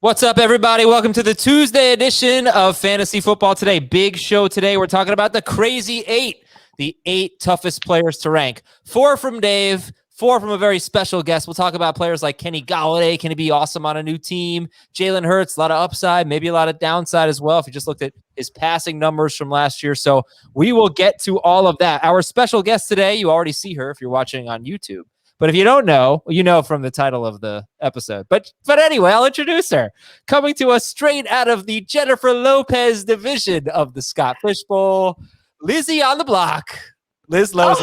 What's up, everybody? Welcome to the Tuesday edition of Fantasy Football Today. Big show today. We're talking about the Crazy Eight, the 8 toughest players to rank. 4 from Dave, 4 from a very special guest. We'll talk about players like Kenny Golladay. Can he be awesome on a new team? Jalen Hurts, a lot of upside, maybe a lot of downside as well if you just looked at his passing numbers from last year. So we will get to all of that. Our special guest today, you already see her if you're watching on YouTube. But if you don't know, you know from the title of the episode. But anyway, I'll introduce her. Coming to us straight out of the Jennifer Lopez division of the Scott Fish Bowl, Lizzie on the block. Liz Loza.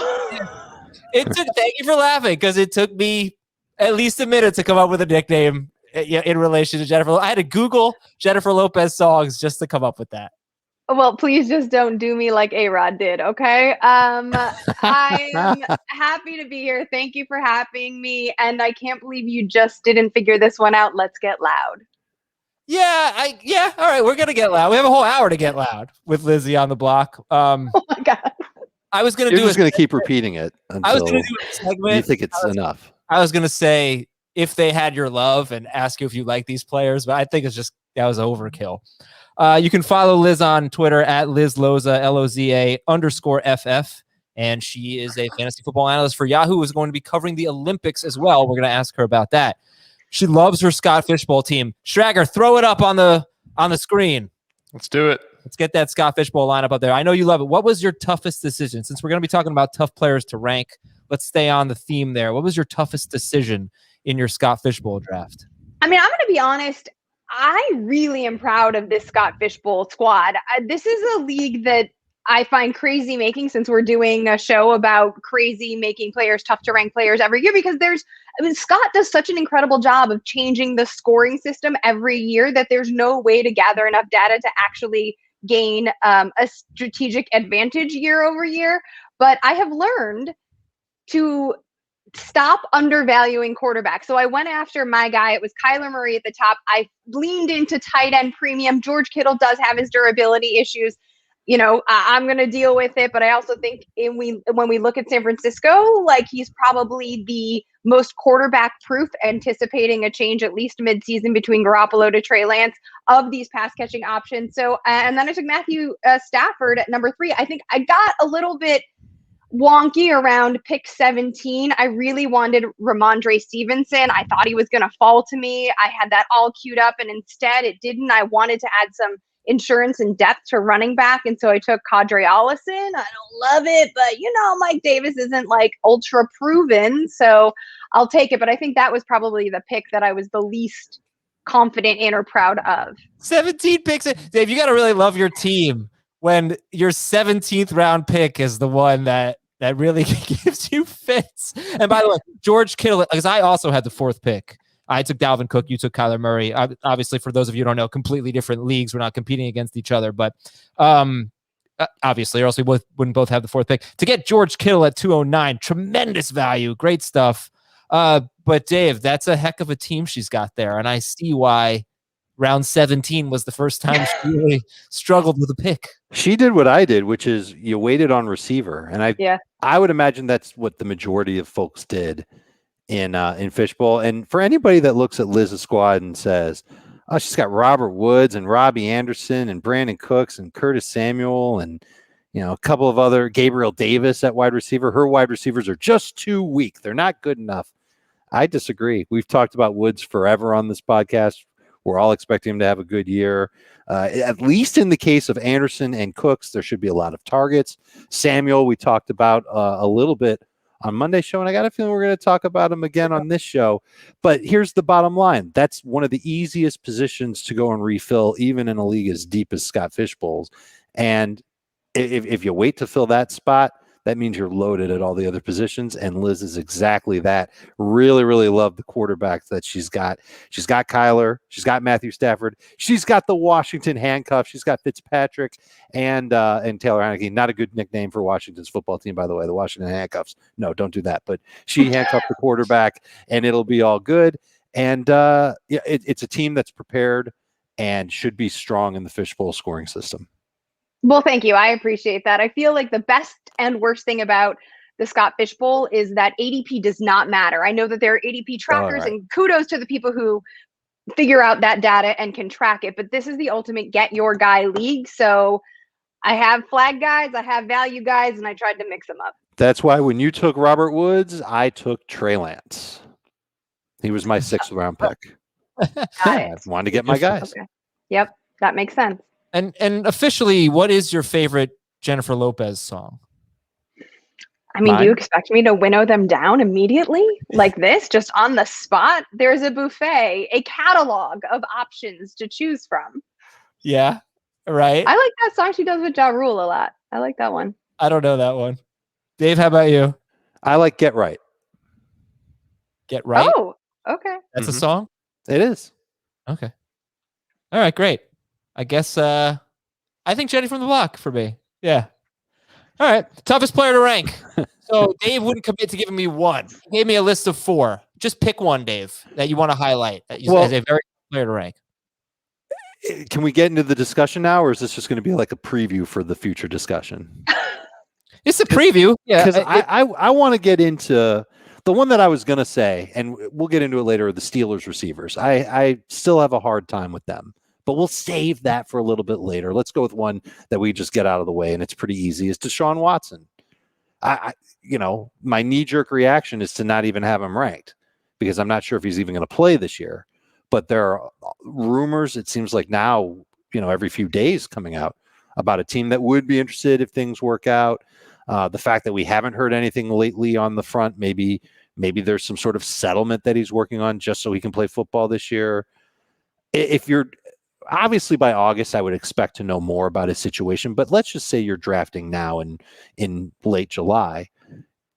Thank you for laughing, because it took me at least a minute to come up with a nickname in relation to Jennifer. I had to Google Jennifer Lopez songs just to come up with that. Well, please just don't do me like A-Rod did, okay? I am happy to be here. Thank you for having me. And I can't believe you just didn't figure this one out. Let's get loud. Yeah. All right. We're going to get loud. We have a whole hour to get loud with Lizzie on the block. Oh my God. I was going to just going to keep repeating it until I was going to do a segment. You think it's enough. I was going to say, if they had your love, and ask you if you like these players, but I think that was overkill. You can follow Liz on Twitter at LizLoza, LOZA_FF. And she is a fantasy football analyst for Yahoo, who is going to be covering the Olympics as well. We're going to ask her about that. She loves her Scott Fish Bowl team. Schrager, throw it up on the screen. Let's do it. Let's get that Scott Fish Bowl lineup up there. I know you love it. What was your toughest decision? Since we're going to be talking about tough players to rank, let's stay on the theme there. What was your toughest decision in your Scott Fish Bowl draft? I mean, I'm going to be honest. I really am proud of this Scott Fish Bowl squad. This is a league that I find crazy making, since we're doing a show about crazy making players, tough to rank players every year, because Scott does such an incredible job of changing the scoring system every year that there's no way to gather enough data to actually gain a strategic advantage year over year. But I have learned to stop undervaluing quarterbacks. So I went after my guy. It was Kyler Murray at the top. I leaned into tight end premium. George Kittle does have his durability issues. You know, I'm going to deal with it. But I also think when we look at San Francisco, like, he's probably the most quarterback proof, anticipating a change at least midseason between Garoppolo to Trey Lance of these pass catching options. So, and then I took Matthew Stafford at number 3. I think I got a little bit wonky around pick 17. I really wanted Ramondre Stevenson. I thought he was going to fall to me. I had that all queued up, and instead it didn't. I wanted to add some insurance and depth to running back, and so I took Kadri Allison. I don't love it, but Mike Davis isn't like ultra proven, so I'll take it. But I think that was probably the pick that I was the least confident in or proud of. 17 picks. Dave, you got to really love your team when your 17th round pick is the one that really gives you fits. And by the way, George Kittle, because I also had the 4th pick. I took Dalvin Cook. You took Kyler Murray. Obviously, for those of you who don't know, completely different leagues. We're not competing against each other, but obviously, or else we wouldn't both have the 4th pick. To get George Kittle at 209, tremendous value. Great stuff. But Dave, that's a heck of a team she's got there. And I see why round 17 was the first time she really struggled with a pick. She did what I did, which is you waited on receiver. And I would imagine that's what the majority of folks did in Fishbowl. And for anybody that looks at Liz's squad and says, oh, she's got Robert Woods and Robbie Anderson and Brandon Cooks and Curtis Samuel and a couple of other, Gabriel Davis at wide receiver. Her wide receivers are just too weak. They're not good enough. I disagree. We've talked about Woods forever on this podcast. We're all expecting him to have a good year. At least in the case of Anderson and Cooks, there should be a lot of targets. Samuel, we talked about a little bit on Monday's show, and I got a feeling we're going to talk about him again on this show. But here's the bottom line. That's one of the easiest positions to go and refill, even in a league as deep as Scott Fish Bowls. And if you wait to fill that spot, that means you're loaded at all the other positions, and Liz is exactly that. Really, really love the quarterbacks that she's got. She's got Kyler. She's got Matthew Stafford. She's got the Washington handcuff. She's got Fitzpatrick and Taylor Heineke. Not a good nickname for Washington's football team, by the way, the Washington handcuffs. No, don't do that. But she handcuffed the quarterback, and it'll be all good. And it's a team that's prepared and should be strong in the Fishbowl scoring system. Well, thank you. I appreciate that. I feel like the best and worst thing about the Scott Fish Bowl is that ADP does not matter. I know that there are ADP trackers, and kudos to the people who figure out that data and can track it. But this is the ultimate get your guy league. So I have flag guys, I have value guys, and I tried to mix them up. That's why when you took Robert Woods, I took Trey Lance. He was my 6th round pick. I wanted to get my guys. Okay. Yep, that makes sense. And officially, what is your favorite Jennifer Lopez song? I mean, do you expect me to winnow them down immediately like this, just on the spot? There's a buffet, a catalog of options to choose from. Yeah, right. I like that song she does with Ja Rule a lot. I like that one. I don't know that one. Dave, how about you? I like Get Right. Get Right? Oh, okay. That's a song? It is. Okay. All right, great. I guess I think Jenny from the Block for me. Yeah. All right. Toughest player to rank. So Dave wouldn't commit to giving me one. He gave me a list of 4. Just pick one, Dave, that you want to highlight as a very tough player to rank. Can we get into the discussion now, or is this just going to be like a preview for the future discussion? It's a preview. Yeah. Because I want to get into the one that I was going to say, and we'll get into it later, the Steelers receivers. I still have a hard time with them, but we'll save that for a little bit later. Let's go with one that we just get out of the way, and it's pretty easy. It's Deshaun Watson. My knee-jerk reaction is to not even have him ranked because I'm not sure if he's even going to play this year. But there are rumors, it seems like now, every few days coming out about a team that would be interested if things work out. The fact that we haven't heard anything lately on the front, maybe there's some sort of settlement that he's working on just so he can play football this year. If you're obviously by August, I would expect to know more about his situation, but let's just say you're drafting now in late July.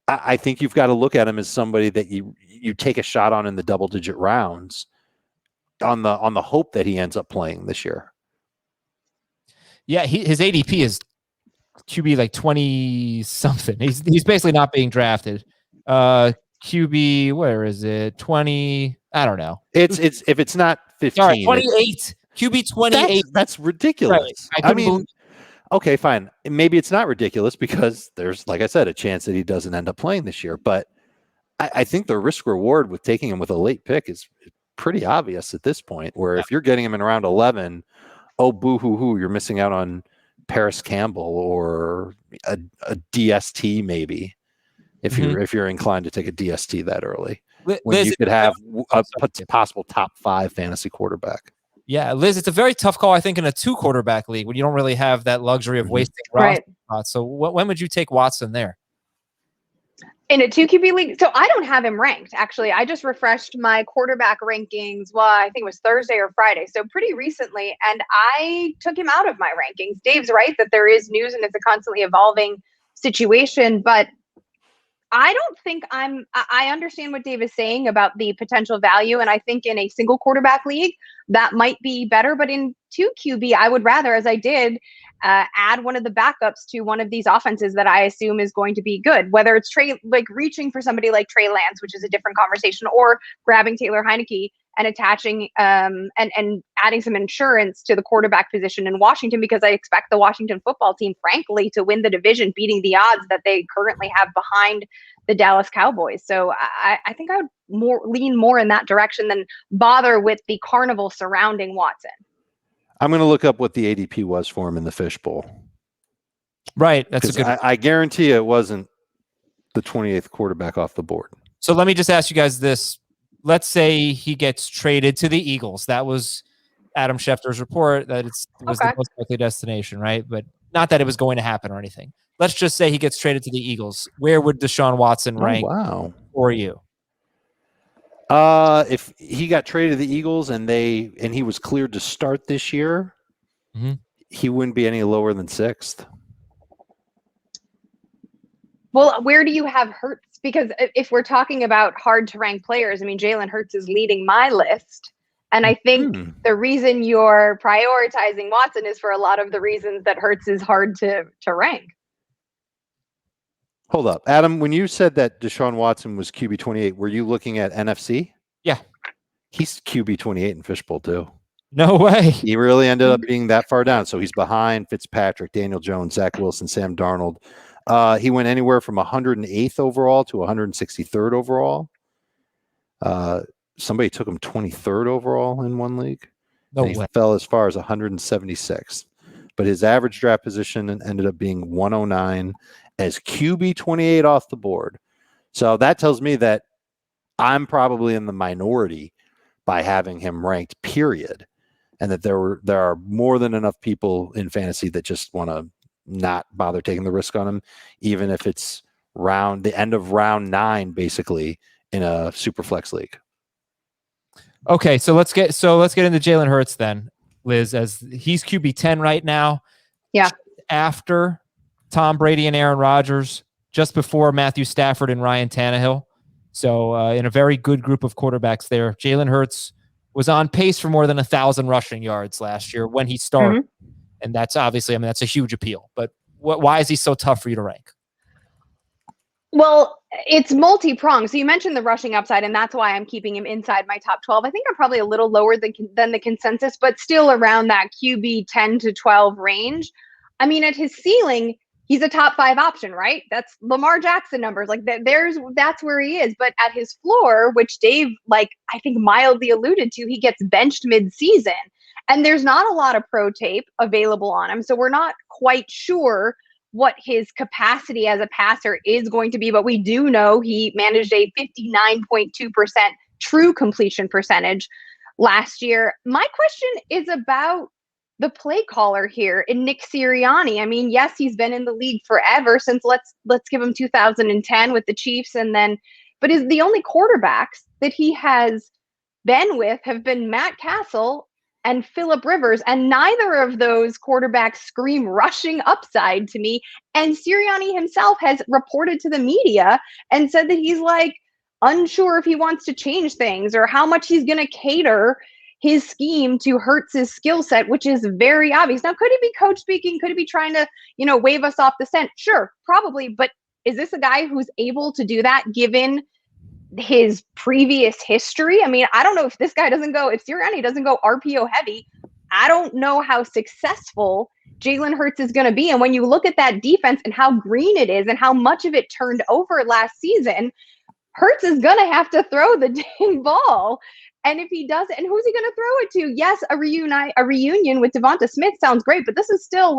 I think you've got to look at him as somebody that you take a shot on in the double-digit rounds on the hope that he ends up playing this year. Yeah, his ADP is QB like 20 something. He's basically not being drafted. QB, where is it? 20. I don't know. It's if it's not 15. All right, 28. QB 28. That's ridiculous. Right. I mean, okay, fine. Maybe it's not ridiculous because there's, like I said, a chance that he doesn't end up playing this year. But I think the risk reward with taking him with a late pick is pretty obvious at this point, where if you're getting him in round 11, oh, boo-hoo-hoo, you're missing out on Paris Campbell or a DST maybe, if you're inclined to take a DST that early, when you could have a possible top 5 fantasy quarterback. Yeah, Liz, it's a very tough call, I think, in a 2 quarterback league when you don't really have that luxury of wasting roster spots. So when would you take Watson there? In a 2 QB league? So I don't have him ranked, actually. I just refreshed my quarterback rankings, I think it was Thursday or Friday, so pretty recently, and I took him out of my rankings. Dave's right that there is news and it's a constantly evolving situation, but I don't think I understand what Dave is saying about the potential value, and I think in a single quarterback league, that might be better, but in 2 QB, I would rather, as I did, add one of the backups to one of these offenses that I assume is going to be good, whether it's reaching for somebody like Trey Lance, which is a different conversation, or grabbing Taylor Heineke and attaching and adding some insurance to the quarterback position in Washington, because I expect the Washington football team, frankly, to win the division, beating the odds that they currently have behind the Dallas Cowboys. So I think I would lean more in that direction than bother with the carnival surrounding Watson. I'm going to look up what the ADP was for him in the fishbowl. Right. That's a good. I guarantee you it wasn't the 28th quarterback off the board. So let me just ask you guys this. Let's say he gets traded to the Eagles. That was Adam Schefter's report that it was the most likely destination, right? But not that it was going to happen or anything. Let's just say he gets traded to the Eagles. Where would Deshaun Watson rank for you? If he got traded to the Eagles and he was cleared to start this year, he wouldn't be any lower than 6th. Well, where do you have Hurts? Because if we're talking about hard to rank players, I mean, Jalen Hurts is leading my list. And I think the reason you're prioritizing Watson is for a lot of the reasons that Hurts is hard to rank. Hold up. Adam, when you said that Deshaun Watson was QB 28, were you looking at NFC? Yeah. He's QB 28 in Fishbowl too. No way. He really ended up being that far down. So he's behind Fitzpatrick, Daniel Jones, Zach Wilson, Sam Darnold. He went anywhere from 108th overall to 163rd overall. somebody took him 23rd overall in one league. No and he way. fell as far as 176th. But his average draft position ended up being 109 as QB 28 off the board. So that tells me that I'm probably in the minority by having him ranked, period. And that there are more than enough people in fantasy that just want to not bother taking the risk on him, even if it's the end of round 9, basically, in a super flex league. Okay, so let's get into Jalen Hurts then, Liz, as he's QB 10 right now. Yeah. After Tom Brady and Aaron Rodgers, just before Matthew Stafford and Ryan Tannehill. So in a very good group of quarterbacks there. Jalen Hurts was on pace for more than 1,000 rushing yards last year when he started. Mm-hmm. And that's obviously, that's a huge appeal. But why is he so tough for you to rank? Well, it's multi-pronged. So you mentioned the rushing upside, and that's why I'm keeping him inside my top 12. I think I'm probably a little lower than the consensus, but still around that QB 10 to 12 range. I mean, at his ceiling, he's a top 5 option, right? That's Lamar Jackson numbers. Like that's where he is. But at his floor, which Dave, I think mildly alluded to, he gets benched mid-season. And there's not a lot of pro tape available on him. So we're not quite sure what his capacity as a passer is going to be, but we do know he managed a 59.2% true completion percentage last year. My question is about the play caller here in Nick Sirianni. I mean, yes, he's been in the league forever since let's give him 2010 with the Chiefs, but is the only quarterbacks that he has been with have been Matt Castle and Phillip Rivers, and neither of those quarterbacks scream rushing upside to me. And Sirianni himself has reported to the media and said that he's unsure if he wants to change things or how much he's going to cater his scheme to Hurts' skill set, which is very obvious. Now, could he be coach speaking? Could he be trying to, wave us off the scent? Sure, probably. But is this a guy who's able to do that given his previous history? I mean, I don't know if Sirianni doesn't go RPO heavy, I don't know how successful Jalen Hurts is going to be. And when you look at that defense and how green it is and how much of it turned over last season, Hurts is going to have to throw the dang ball. And if he does, and who's he going to throw it to? Yes, a reunion with Devonta Smith sounds great, but this is still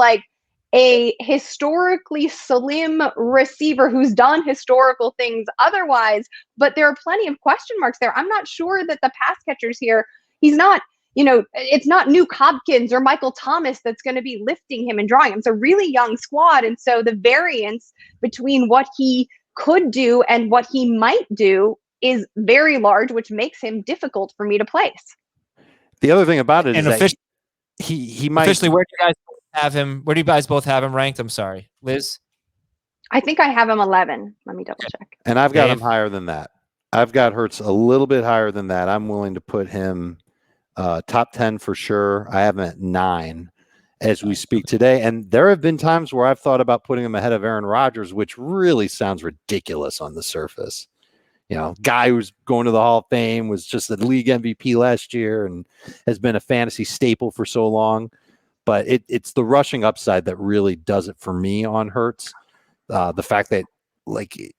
a historically slim receiver who's done historical things otherwise, but there are plenty of question marks there. I'm not sure that the pass catchers here, he's not, it's not Nuke Hopkins or Michael Thomas that's going to be lifting him and drawing him. It's a really young squad. And so the variance between what he could do and what he might do is very large, which makes him difficult for me to place. The other thing about it is that he might officially, where do you guys both have him ranked? I'm sorry, Liz. I think I have him 11. Let me double check. And I've got him higher than that. I've got Hurts a little bit higher than that. I'm willing to put him top 10 for sure. I have him at 9 as we speak today. And there have been times where I've thought about putting him ahead of Aaron Rodgers, which really sounds ridiculous on the surface. Guy who's going to the Hall of Fame, was just the league MVP last year and has been a fantasy staple for so long. But it's the rushing upside that really does it for me on Hurts. The fact that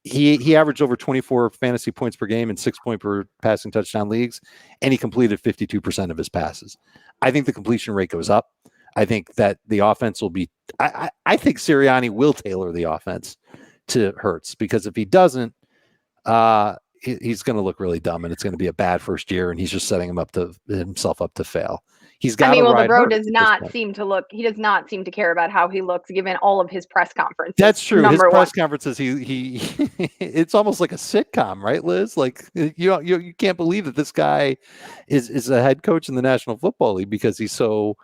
he averaged over 24 fantasy points per game and 6 point per passing touchdown leagues, and he completed 52% of his passes. I think the completion rate goes up. I think that the offense will be. I think Sirianni will tailor the offense to Hurts, because if he doesn't, he's going to look really dumb, and it's going to be a bad first year, and he's just setting himself up to fail. He's got. The bro does not seem to look. He does not seem to care about how he looks, given all of his press conferences. That's true. His press conferences, he it's almost like a sitcom, right, Liz? You can't believe that this guy is a head coach in the National Football League, because he's so.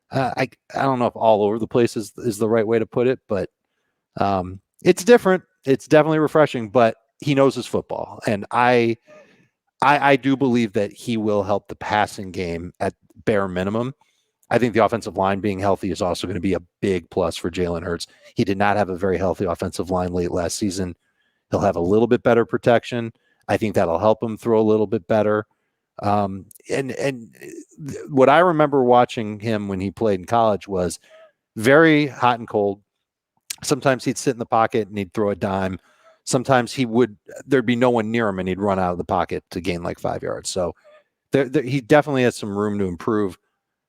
I don't know if all over the place is the right way to put it, but it's different. It's definitely refreshing, but he knows his football, and I do believe that he will help the passing game at bare minimum. I think the offensive line being healthy is also going to be a big plus for Jalen Hurts. He did not have a very healthy offensive line late last season. He'll have a little bit better protection. I think that'll help him throw a little bit better. And what I remember watching him when he played in college was very hot and cold. Sometimes he'd sit in the pocket and he'd throw a dime. sometimes there'd be no one near him and he'd run out of the pocket to gain like 5 yards. So he definitely has some room to improve,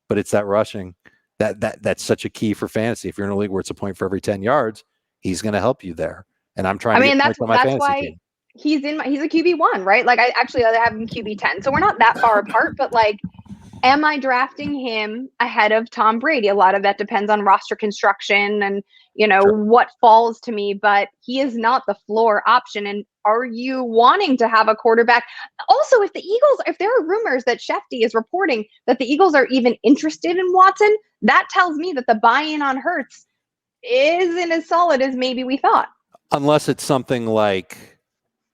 but it's that rushing that's such a key for fantasy. If you're in a league where it's a point for every 10 yards, he's going to help you there. And I'm trying to get points on my fantasy why team. He's a QB1, right? Like I have him QB10. So we're not that far apart, but like, am I drafting him ahead of Tom Brady? A lot of that depends on roster construction and, sure, what falls to me, but he is not the floor option. And are you wanting to have a quarterback? Also, if there are rumors that Shefty is reporting that the Eagles are even interested in Watson, that tells me that the buy-in on Hurts isn't as solid as maybe we thought. Unless it's something like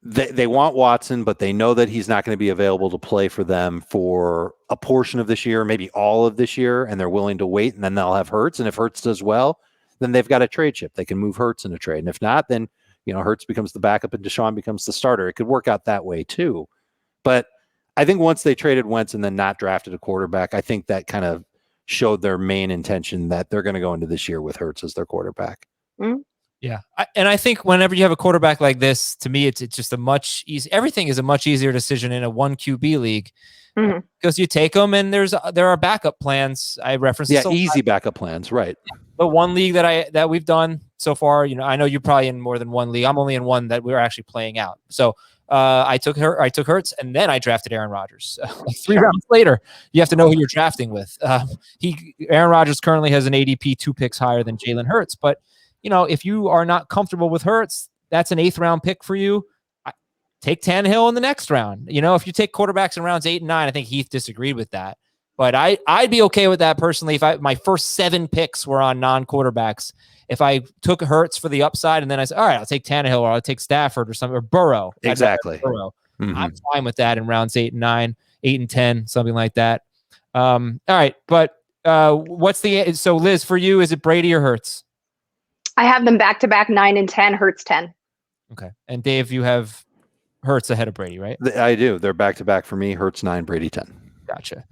they want Watson, but they know that he's not going to be available to play for them for a portion of this year, maybe all of this year, and they're willing to wait, and then they'll have Hurts. And if Hurts does well, then they've got a trade chip. They can move Hurts in a trade. And if not, then Hurts becomes the backup and Deshaun becomes the starter. It could work out that way too. But I think once they traded Wentz and then not drafted a quarterback, I think that kind of showed their main intention that they're going to go into this year with Hurts as their quarterback. Mm-hmm. Yeah. And I think whenever you have a quarterback like this, to me, it's just everything is a much easier decision in a 1 QB league, because you take them and there are backup plans. I referenced easy backup plans, right? The one league that we've done so far, I know you're probably in more than one league. I'm only in one that we're actually playing out. So I took Hurts, and then I drafted Aaron Rodgers. Like 3 rounds later, you have to know who you're drafting with. Aaron Rodgers currently has an ADP 2 picks higher than Jalen Hurts, but if you are not comfortable with Hurts, that's an 8th round pick for you. Take Tannehill in the next round. If you take quarterbacks in rounds 8 and 9, I think Heath disagreed with that. But I'd be okay with that personally. If my first 7 picks were on non-quarterbacks, if I took Hurts for the upside and then I said, all right, I'll take Tannehill or I'll take Stafford or something, or Burrow. Exactly. Burrow. Mm-hmm. I'm fine with that in rounds 8 and 9, 8 and 10, something like that. All right. But so Liz, for you, is it Brady or Hurts? I have them back-to-back 9 and 10, Hurts 10. Okay. And Dave, you have Hurts ahead of Brady, right? I do. They're back-to-back for me. Hurts 9, Brady 10. Gotcha.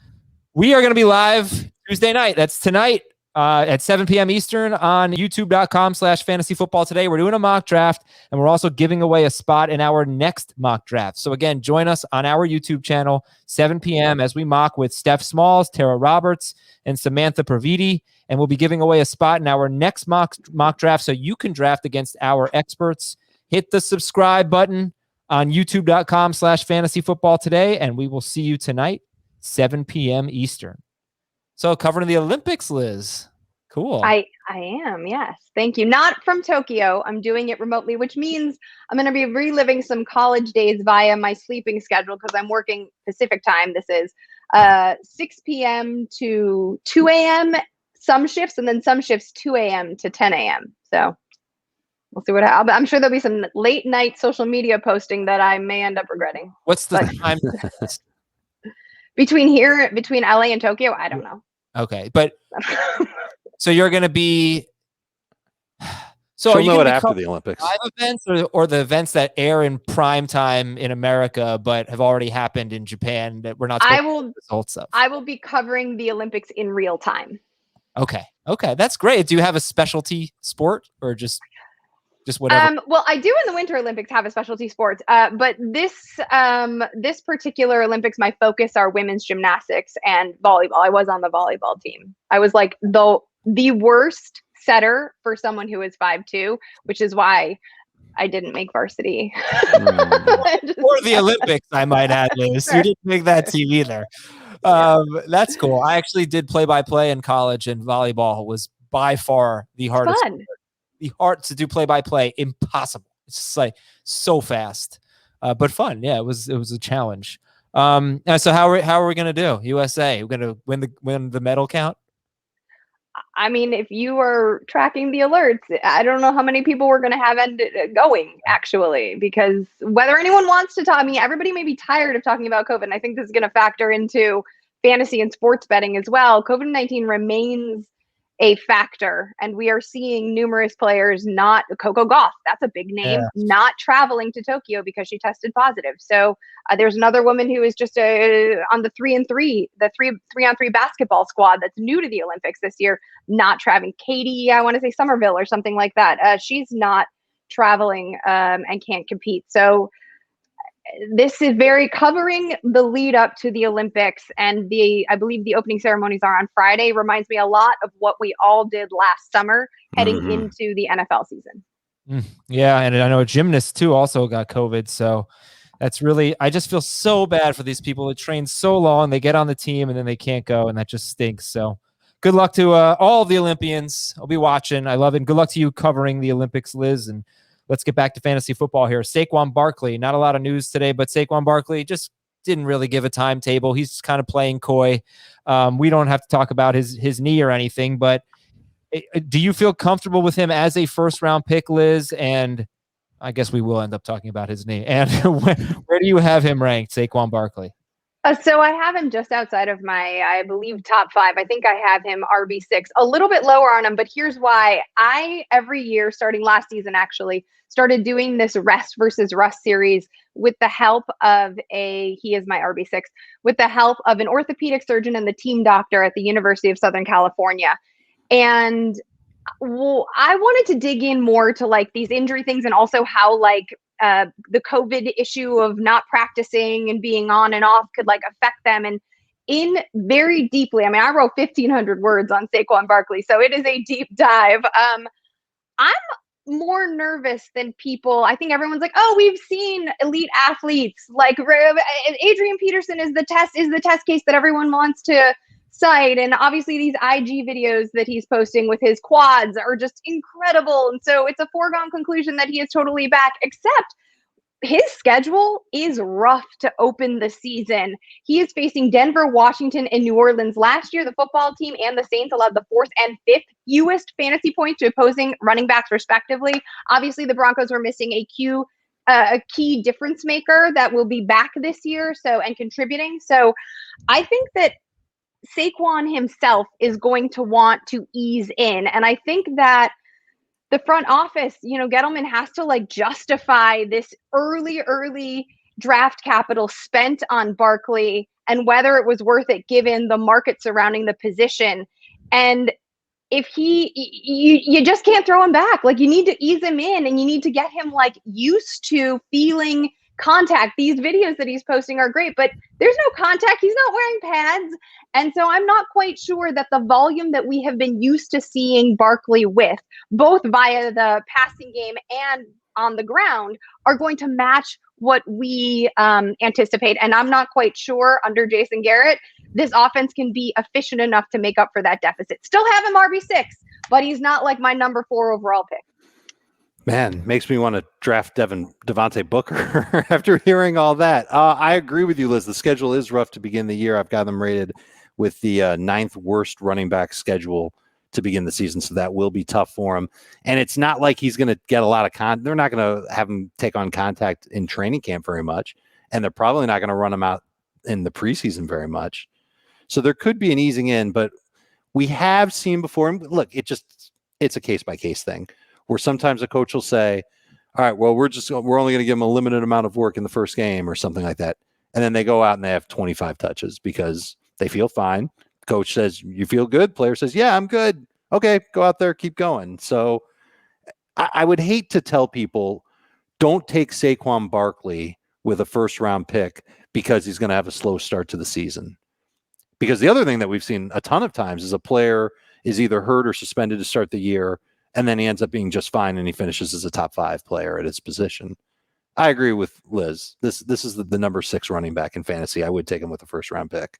We are going to be live Tuesday night. That's tonight at 7 p.m. Eastern on youtube.com/fantasyfootball today. We're doing a mock draft, and we're also giving away a spot in our next mock draft. So again, join us on our YouTube channel, 7 p.m. as we mock with Steph Smalls, Tara Roberts, and Samantha Praviti. And we'll be giving away a spot in our next mock draft so you can draft against our experts. Hit the subscribe button on youtube.com/fantasyfootball today, and we will see you tonight, 7 p.m. Eastern. So covering the Olympics, Liz. Cool. I am, yes. Thank you. Not from Tokyo. I'm doing it remotely, which means I'm going to be reliving some college days via my sleeping schedule because I'm working Pacific time. This is 6 p.m. to 2 a.m. some shifts, and then some shifts 2 a.m. to 10 a.m. So we'll see what happens. I'm sure there'll be some late night social media posting that I may end up regretting. What's the time? Between LA and Tokyo? I don't know. Okay. But so you're going to be, so are you going to after the Olympics? Live events or the events that air in prime time in America, but have already happened in Japan that we're not the results of? I will be covering the Olympics in real time. Okay. That's great. Do you have a specialty sport or just whatever? Well, I do in the Winter Olympics have a specialty sports, but this particular Olympics, my focus are women's gymnastics and volleyball. I was on the volleyball team. I was like the worst setter for someone who is 5'2", which is why I didn't make varsity. Or the Olympics, I might add, Liz. You didn't make that team either. That's cool. I actually did play-by-play in college, and volleyball was by far the hardest. The hard to do play-by-play, impossible. It's just like so fast, but fun. Yeah, it was a challenge. So how are we gonna do? USA, we're gonna win the medal count. I mean, if you are tracking the alerts, I don't know how many people we're going to have going, actually, because whether anyone wants to talk, I mean, everybody may be tired of talking about COVID, and I think this is going to factor into fantasy and sports betting as well. COVID-19 remains a factor, and we are seeing numerous players not Coco Gauff, that's a big name, not traveling to Tokyo because she tested positive. So there's another woman who is just on the 3-on-3 basketball squad that's new to the Olympics this year, not traveling. Katie, I want to say Somerville or something like that. She's not traveling and can't compete. So this is very covering the lead up to the Olympics, and I believe the opening ceremonies are on Friday. Reminds me a lot of what we all did last summer heading into the NFL season. Yeah, and I know a gymnast too also got COVID, so that's really, I just feel so bad for these people that train so long, they get on the team and then they can't go, and that just stinks. So good luck to all of the Olympians. I'll be watching. I love it. And good luck to you covering the Olympics, Liz. And let's get back to fantasy football here. Saquon Barkley, not a lot of news today, but Saquon Barkley just didn't really give a timetable. He's kind of playing coy. We don't have to talk about his knee or anything, but do you feel comfortable with him as a first-round pick, Liz? And I guess we will end up talking about his knee. And where do you have him ranked, Saquon Barkley? So I have him just outside of my, I believe, top 5. I think I have him RB6, a little bit lower on him, but here's why. I, every year, starting last season actually, started doing this rest versus rust series with the help of he is my RB6, with the help of an orthopedic surgeon and the team doctor at the University of Southern California. And I wanted to dig in more to like these injury things, and also how like the COVID issue of not practicing and being on and off could like affect them. And in very deeply, I mean, I wrote 1,500 words on Saquon Barkley, so it is a deep dive. I'm more nervous than people. I think everyone's like, oh, we've seen elite athletes like Adrian Peterson is the test case that everyone wants to cite. And obviously these IG videos that he's posting with his quads are just incredible. And so it's a foregone conclusion that he is totally back, except his schedule is rough to open the season. He is facing Denver, Washington, and New Orleans. Last year, the football team and the Saints allowed the 4th and 5th fewest fantasy points to opposing running backs, respectively. Obviously, the Broncos were missing a key difference maker that will be back this year, and contributing. So I think that Saquon himself is going to want to ease in. And I think that the front office, Gettleman has to like justify this early draft capital spent on Barkley and whether it was worth it given the market surrounding the position. And if you just can't throw him back. Like, you need to ease him in, and you need to get him like used to feeling contact. These videos that he's posting are great, but there's no contact. He's not wearing pads. And so I'm not quite sure that the volume that we have been used to seeing Barkley with, both via the passing game and on the ground, are going to match what we anticipate. And I'm not quite sure under Jason Garrett, this offense can be efficient enough to make up for that deficit. Still have him RB6, but he's not like my number 4 overall pick. Man, makes me want to draft Devontae Booker after hearing all that. I agree with you, Liz. The schedule is rough to begin the year. I've got them rated with the 9th worst running back schedule to begin the season, so that will be tough for him. And it's not like he's going to get a lot of they're not going to have him take on contact in training camp very much, and they're probably not going to run him out in the preseason very much. So there could be an easing in, but we have seen before. And look, it's a case-by-case thing, where sometimes a coach will say, all right, well, we're only going to give them a limited amount of work in the first game or something like that. And then they go out and they have 25 touches because they feel fine. Coach says, you feel good? Player says, yeah, I'm good. Okay, go out there, keep going. So I would hate to tell people, don't take Saquon Barkley with a first-round pick because he's going to have a slow start to the season. Because the other thing that we've seen a ton of times is a player is either hurt or suspended to start the year, and then he ends up being just fine, and he finishes as a top 5 player at his position. I agree with Liz. This is the number 6 running back in fantasy. I would take him with a first-round pick.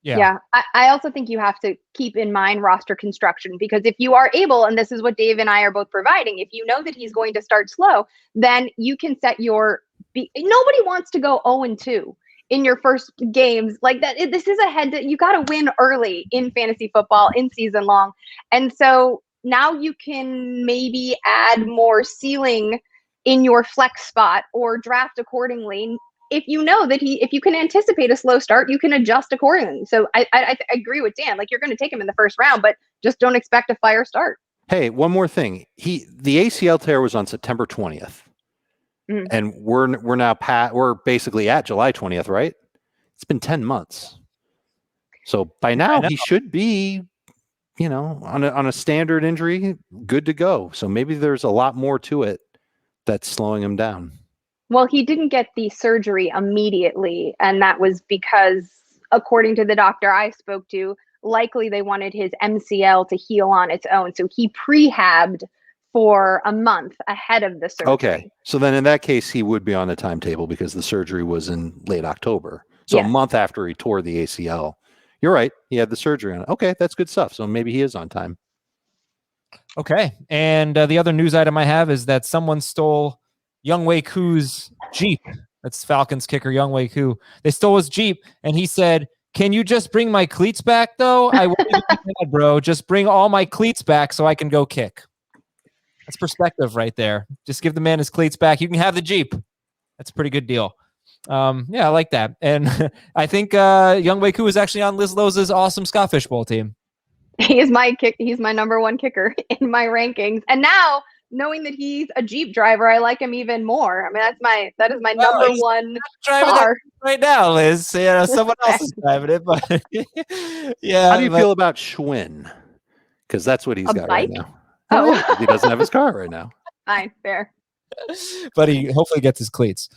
Yeah. I also think you have to keep in mind roster construction, because if you are able, and this is what Dave and I are both providing, if you know that he's going to start slow, then you can set nobody wants to go 0-2 in your first games like that. This is you got to win early in fantasy football in season long. And so now you can maybe add more ceiling in your flex spot or draft accordingly. If you know that if you can anticipate a slow start, you can adjust accordingly. So I agree with Dan. Like, you're going to take him in the first round, but just don't expect a fire start. Hey, one more thing. The ACL tear was on September 20th, and we're basically at July 20th, right? It's been 10 months. So by now he should be, on a standard injury, good to go. So maybe there's a lot more to it that's slowing him down? Well, he didn't get the surgery immediately, and that was because, according to the doctor I spoke to, likely they wanted his MCL to heal on its own. So he prehabbed for a month ahead of the surgery. Okay. So then in that case, he would be on the timetable because the surgery was in late October. So Yes. A month after he tore the ACL. You're right. He had the surgery on it. Okay, that's good stuff. So maybe he is on time. Okay. And the other news item I have is that someone stole Younghoe Koo's Jeep. That's Falcons kicker Younghoe Koo. They stole his Jeep, and he said, "Can you just bring my cleats back, though? I won't even be mad, bro. Just bring all my cleats back so I can go kick." That's perspective right there. Just give the man his cleats back. You can have the Jeep. That's a pretty good deal. Yeah, I like that. And I think Younghoe Koo is actually on Liz Loza's awesome Scott Fishbowl team. He's my number one kicker in my rankings. And now, knowing that he's a Jeep driver, I like him even more. I mean, that is my number one driving car right now, Liz. Yeah, someone else is driving it, but yeah. How do you feel about Schwinn? Because that's what he's got bike? right now. Oh, yeah, he doesn't have his car right now. Fine, fair. But he hopefully gets his cleats.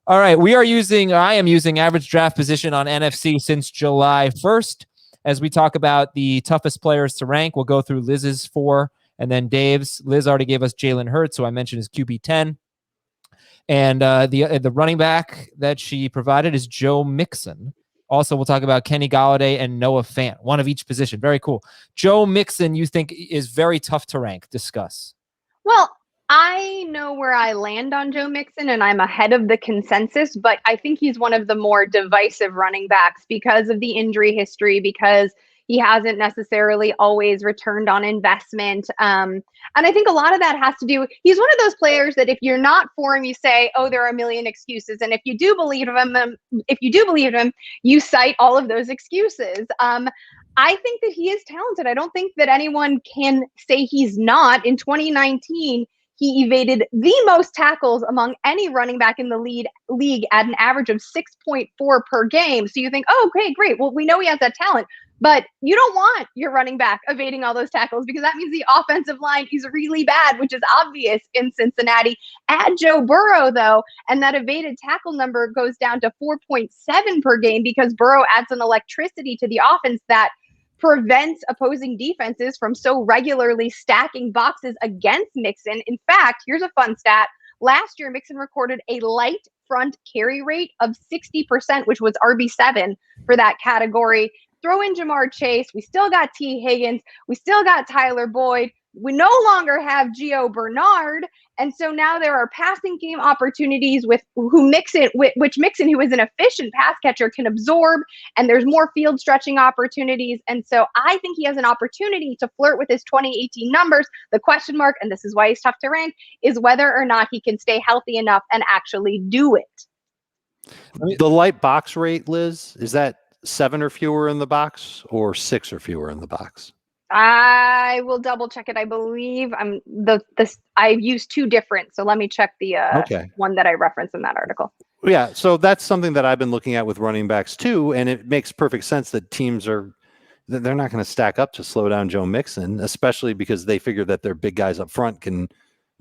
All right, I am using average draft position on NFC since July 1st. As we talk about the toughest players to rank, we'll go through Liz's 4 and then Dave's. Liz already gave us Jalen Hurts, so I mentioned his QB 10. And the running back that she provided is Joe Mixon. Also, we'll talk about Kenny Golladay and Noah Fant, one of each position. Very cool. Joe Mixon, you think is very tough to rank. Discuss. Well, I know where I land on Joe Mixon, and I'm ahead of the consensus, but I think he's one of the more divisive running backs because of the injury history, because he hasn't necessarily always returned on investment. And I think a lot of that has to do, he's one of those players that if you're not for him, you say, oh, there are a million excuses. And if you do believe him, you cite all of those excuses. I think that he is talented. I don't think that anyone can say he's not. In 2019, he evaded the most tackles among any running back in the league at an average of 6.4 per game. So you think, oh, okay, great. Well, we know he has that talent. But you don't want your running back evading all those tackles because that means the offensive line is really bad, which is obvious in Cincinnati. Add Joe Burrow, though, and that evaded tackle number goes down to 4.7 per game because Burrow adds an electricity to the offense that prevents opposing defenses from so regularly stacking boxes against Mixon. In fact, here's a fun stat. Last year, Mixon recorded a light front carry rate of 60%, which was RB7 for that category. Throw in Jamar Chase. We still got T. Higgins. We still got Tyler Boyd. We no longer have Gio Bernard. And so now there are passing game opportunities which Mixon, who is an efficient pass catcher, can absorb. And there's more field stretching opportunities. And so I think he has an opportunity to flirt with his 2018 numbers. The question mark, and this is why he's tough to rank, is whether or not he can stay healthy enough and actually do it. The light box rate, Liz, is that 7 or fewer in the box or 6 or fewer in the box? I will double check it. I believe I've used 2 different. So let me check the one that I referenced in that article. Yeah. So that's something that I've been looking at with running backs too. And it makes perfect sense that teams they're not going to stack up to slow down Joe Mixon, especially because they figure that their big guys up front can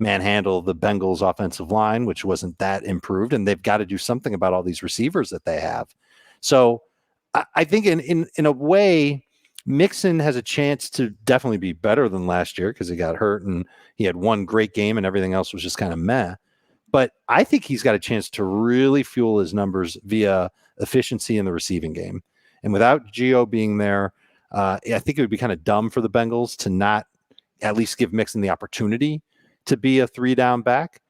manhandle the Bengals offensive line, which wasn't that improved. And they've got to do something about all these receivers that they have. So I think in a way, Mixon has a chance to definitely be better than last year because he got hurt and he had one great game and everything else was just kind of meh. But I think he's got a chance to really fuel his numbers via efficiency in the receiving game. And without Gio being there, I think it would be kind of dumb for the Bengals to not at least give Mixon the opportunity to be a 3-down back.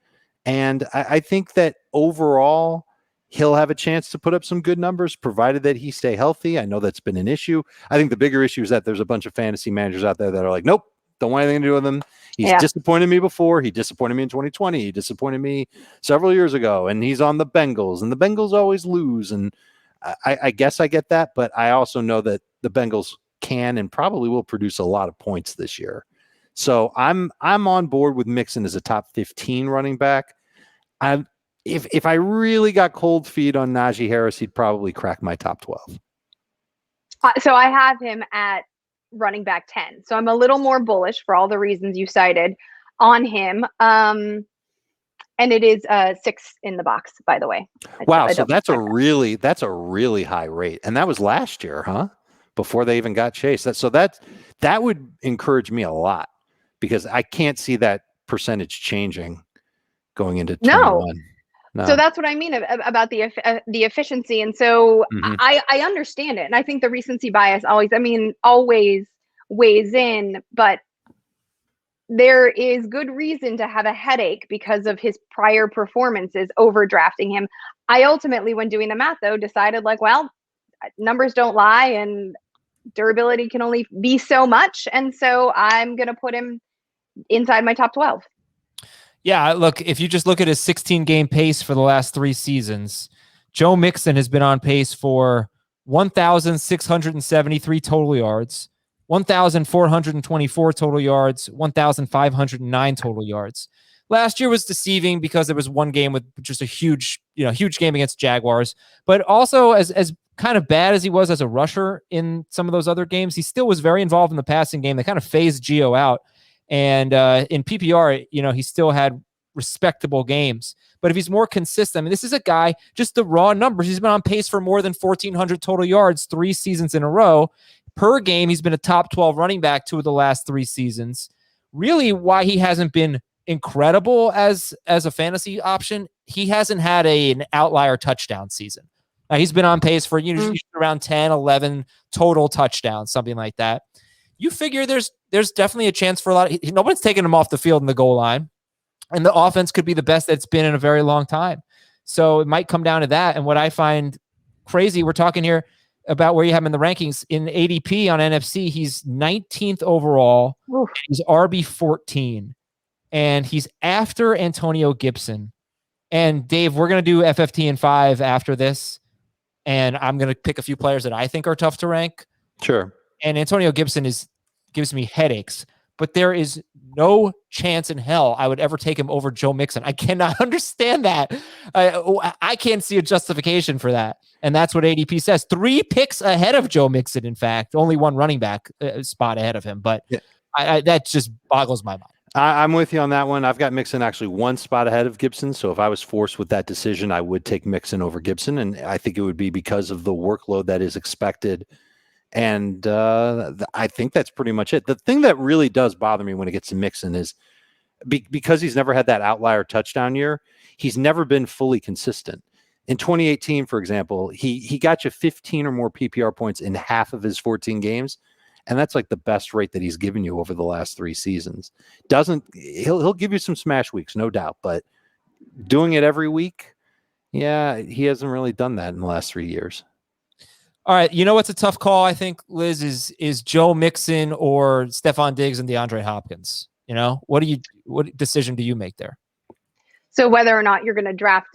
And I think that overall, he'll have a chance to put up some good numbers, provided that he stay healthy. I know that's been an issue. I think the bigger issue is that there's a bunch of fantasy managers out there that are like, nope, don't want anything to do with him. He's disappointed me before. He disappointed me in 2020. He disappointed me several years ago. And he's on the Bengals. And the Bengals always lose. And I guess I get that. But I also know that the Bengals can and probably will produce a lot of points this year. So I'm on board with Mixon as a top 15 running back. If I really got cold feet on Najee Harris, he'd probably crack my top 12. So I have him at running back 10. So I'm a little more bullish for all the reasons you cited on him. And it is 6 in the box, by the way. Wow, so that's a really high rate, and that was last year, huh? Before they even got Chase. That would encourage me a lot, because I can't see that percentage changing going into 21. No. So that's what I mean about the efficiency, and so I understand it, and I think the recency bias always weighs in, but there is good reason to have a headache because of his prior performances overdrafting him. I ultimately, when doing the math, though, decided numbers don't lie and durability can only be so much. And so I'm going to put him inside my top 12. Yeah, look, if you just look at his 16-game pace for the last 3 seasons, Joe Mixon has been on pace for 1,673 total yards, 1,424 total yards, 1,509 total yards. Last year was deceiving because there was one game with just a huge game against Jaguars. But also, as kind of bad as he was as a rusher in some of those other games, he still was very involved in the passing game. They kind of phased Gio out. And in PPR, he still had respectable games. But if he's more consistent, this is a guy, just the raw numbers, he's been on pace for more than 1,400 total yards 3 seasons in a row. Per game, he's been a top 12 running back 2 of the last 3 seasons. Really, why he hasn't been incredible as a fantasy option, he hasn't had an outlier touchdown season. Now, he's been on pace for around 10, 11 total touchdowns, something like that. You figure there's definitely a chance for nobody's taking him off the field in the goal line, and the offense could be the best that's been in a very long time. So it might come down to that. And what I find crazy, we're talking here about where you have him in the rankings. In ADP on NFC, he's 19th overall. Oof. He's RB 14, and he's after Antonio Gibson. And Dave, we're going to do FFT in 5 after this, and I'm going to pick a few players that I think are tough to rank. Sure. And Antonio Gibson gives me headaches, but there is no chance in hell I would ever take him over Joe Mixon. I cannot understand that. I can't see a justification for that. And that's what ADP says. 3 picks ahead of Joe Mixon, in fact. Only 1 running back spot ahead of him. But yeah. That just boggles my mind. I'm with you on that one. I've got Mixon actually 1 spot ahead of Gibson. So if I was forced with that decision, I would take Mixon over Gibson. And I think it would be because of the workload that is expected. And I think that's pretty much it. The thing that really does bother me when it gets to Mixon is because he's never had that outlier touchdown year, he's never been fully consistent. In 2018, for example, he got you 15 or more PPR points in half of his 14 games. And that's like the best rate that he's given you over the last 3 seasons. He'll give you some smash weeks, no doubt, but doing it every week, yeah, he hasn't really done that in the last 3 years. All right, you know what's a tough call, I think, Liz, is Joe Mixon or Stephon Diggs and DeAndre Hopkins. What decision do you make there? So whether or not you're going to draft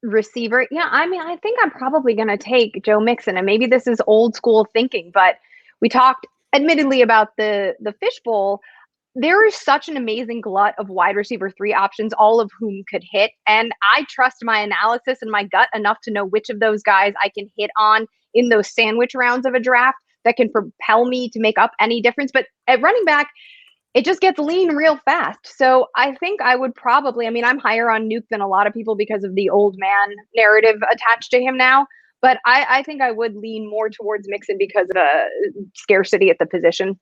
receiver, I think I'm probably going to take Joe Mixon, and maybe this is old school thinking, but we talked admittedly about the fishbowl. There is such an amazing glut of wide receiver 3 options, all of whom could hit. And I trust my analysis and my gut enough to know which of those guys I can hit on in those sandwich rounds of a draft that can propel me to make up any difference. But at running back, it just gets lean real fast. So I think I would probably, I'm higher on Nuke than a lot of people because of the old man narrative attached to him now. But I think I would lean more towards Mixon because of scarcity at the position.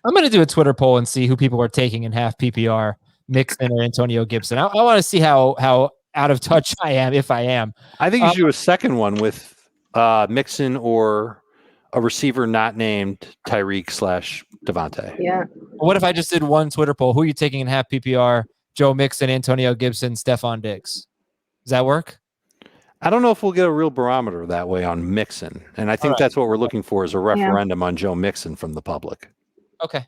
I'm going to do a Twitter poll and see who people are taking in half PPR, Mixon or Antonio Gibson. I want to see how out of touch I am, if I am. I think you should do a second one with Mixon or a receiver not named Tyreek / Devontae. Yeah. What if I just did one Twitter poll? Who are you taking in half PPR? Joe Mixon, Antonio Gibson, Stephon Diggs. Does that work? I don't know if we'll get a real barometer that way on Mixon. And I think that's what we're looking for is a referendum on Joe Mixon from the public. Okay.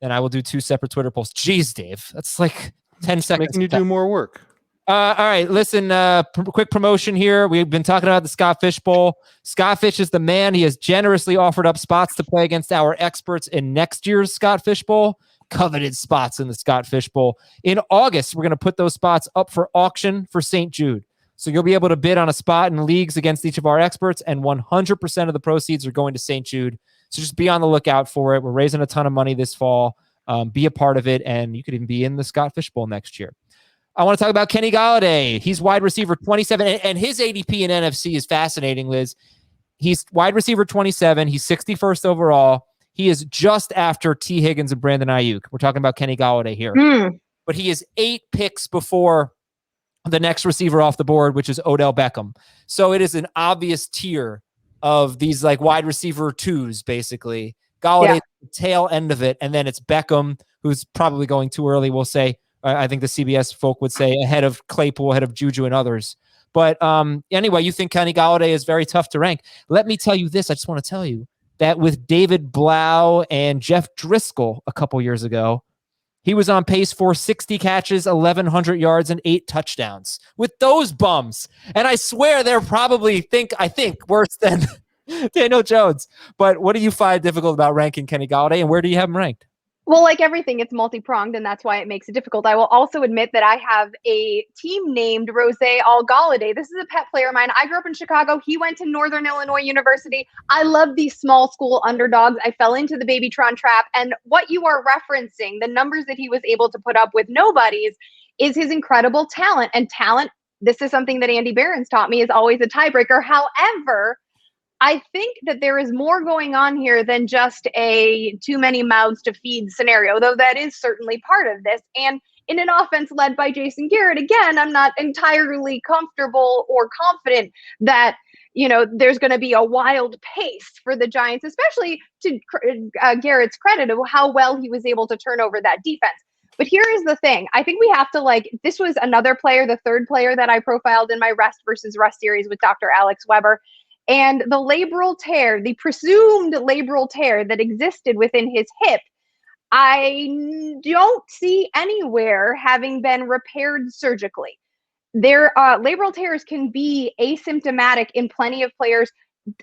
Then I will do 2 separate Twitter posts. Jeez, Dave. That's like 10 seconds. Making you do more work. All right, listen, quick promotion here. We've been talking about the Scott Fish Bowl. Scott Fish is the man. He has generously offered up spots to play against our experts in next year's Scott Fish Bowl. Coveted spots in the Scott Fish Bowl. In August, we're going to put those spots up for auction for St. Jude. So you'll be able to bid on a spot in leagues against each of our experts, and 100% of the proceeds are going to St. Jude. So just be on the lookout for it. We're raising a ton of money this fall. Be a part of it, and you could even be in the Scott Fish Bowl next year. I want to talk about Kenny Golladay. He's wide receiver 27, and his ADP in NFC is fascinating, Liz. He's wide receiver 27. He's 61st overall. He is just after T. Higgins and Brandon Ayuk. We're talking about Kenny Golladay here. But he is 8 picks before the next receiver off the board, which is Odell Beckham. So it is an obvious tier of these like wide receiver 2s, basically. Golladay, the tail end of it, and then it's Beckham, who's probably going too early, we'll say. I think the CBS folk would say ahead of Claypool, ahead of Juju and others. But anyway, you think Kenny Golladay is very tough to rank. Let me tell you this. I just want to tell you that with David Blau and Jeff Driscoll a couple years ago, he was on pace for 60 catches, 1,100 yards, and 8 touchdowns with those bums. And I swear they're probably, I think, worse than Daniel Jones. But what do you find difficult about ranking Kenny Golladay, and where do you have him ranked? Well, like everything, it's multi-pronged, and that's why it makes it difficult. I will also admit that I have a team named Rose All Golladay. This is a pet player of mine. I grew up in Chicago. He went to Northern Illinois University. I love these small school underdogs. I fell into the Babytron trap. And what you are referencing, the numbers that he was able to put up with nobodies, is his incredible talent. And talent, this is something that Andy Behrens taught me, is always a tiebreaker. However, I think that there is more going on here than just a too many mouths to feed scenario, though that is certainly part of this. And in an offense led by Jason Garrett, again, I'm not entirely comfortable or confident that, there's going to be a wild pace for the Giants, especially to Garrett's credit of how well he was able to turn over that defense. But here is the thing. I think we have to this was another player, the third player that I profiled in my Rest versus Rust series with Dr. Alex Weber. And the labral tear, the presumed labral tear that existed within his hip, I don't see anywhere having been repaired surgically. Labral tears can be asymptomatic in plenty of players.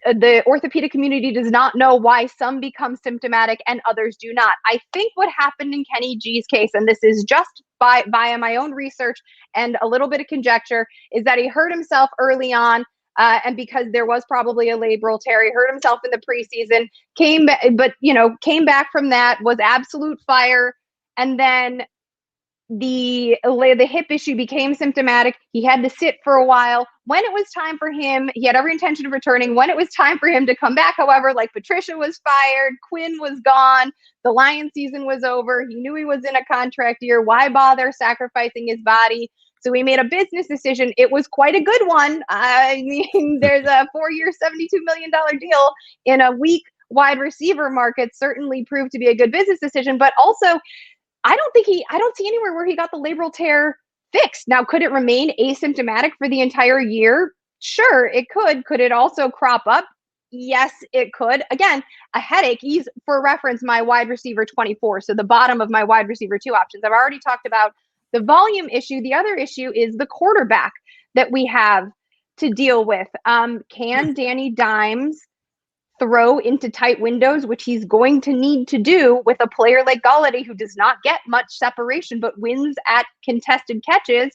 The orthopedic community does not know why some become symptomatic and others do not. I think what happened in Kenny G's case, and this is just via my own research and a little bit of conjecture, is that he hurt himself early on. And because there was probably a labral tear, he hurt himself in the preseason, came back from that, was absolute fire. And then the hip issue became symptomatic. He had to sit for a while. When it was time for him, he had every intention of returning. When it was time for him to come back, however, Patricia was fired, Quinn was gone, the Lions season was over. He knew he was in a contract year. Why bother sacrificing his body? So we made a business decision. It was quite a good one. I mean, there's a 4-year, $72 million deal in a weak wide receiver market, certainly proved to be a good business decision. But also, I don't see anywhere where he got the labral tear fixed. Now, could it remain asymptomatic for the entire year? Sure, it could. Could it also crop up? Yes, it could. Again, a headache. He's, for reference, my wide receiver 24. So the bottom of my wide receiver 2 options. I've already talked about the volume issue. The other issue is the quarterback that we have to deal with. Can Danny Dimes throw into tight windows, which he's going to need to do with a player like Golladay, who does not get much separation but wins at contested catches?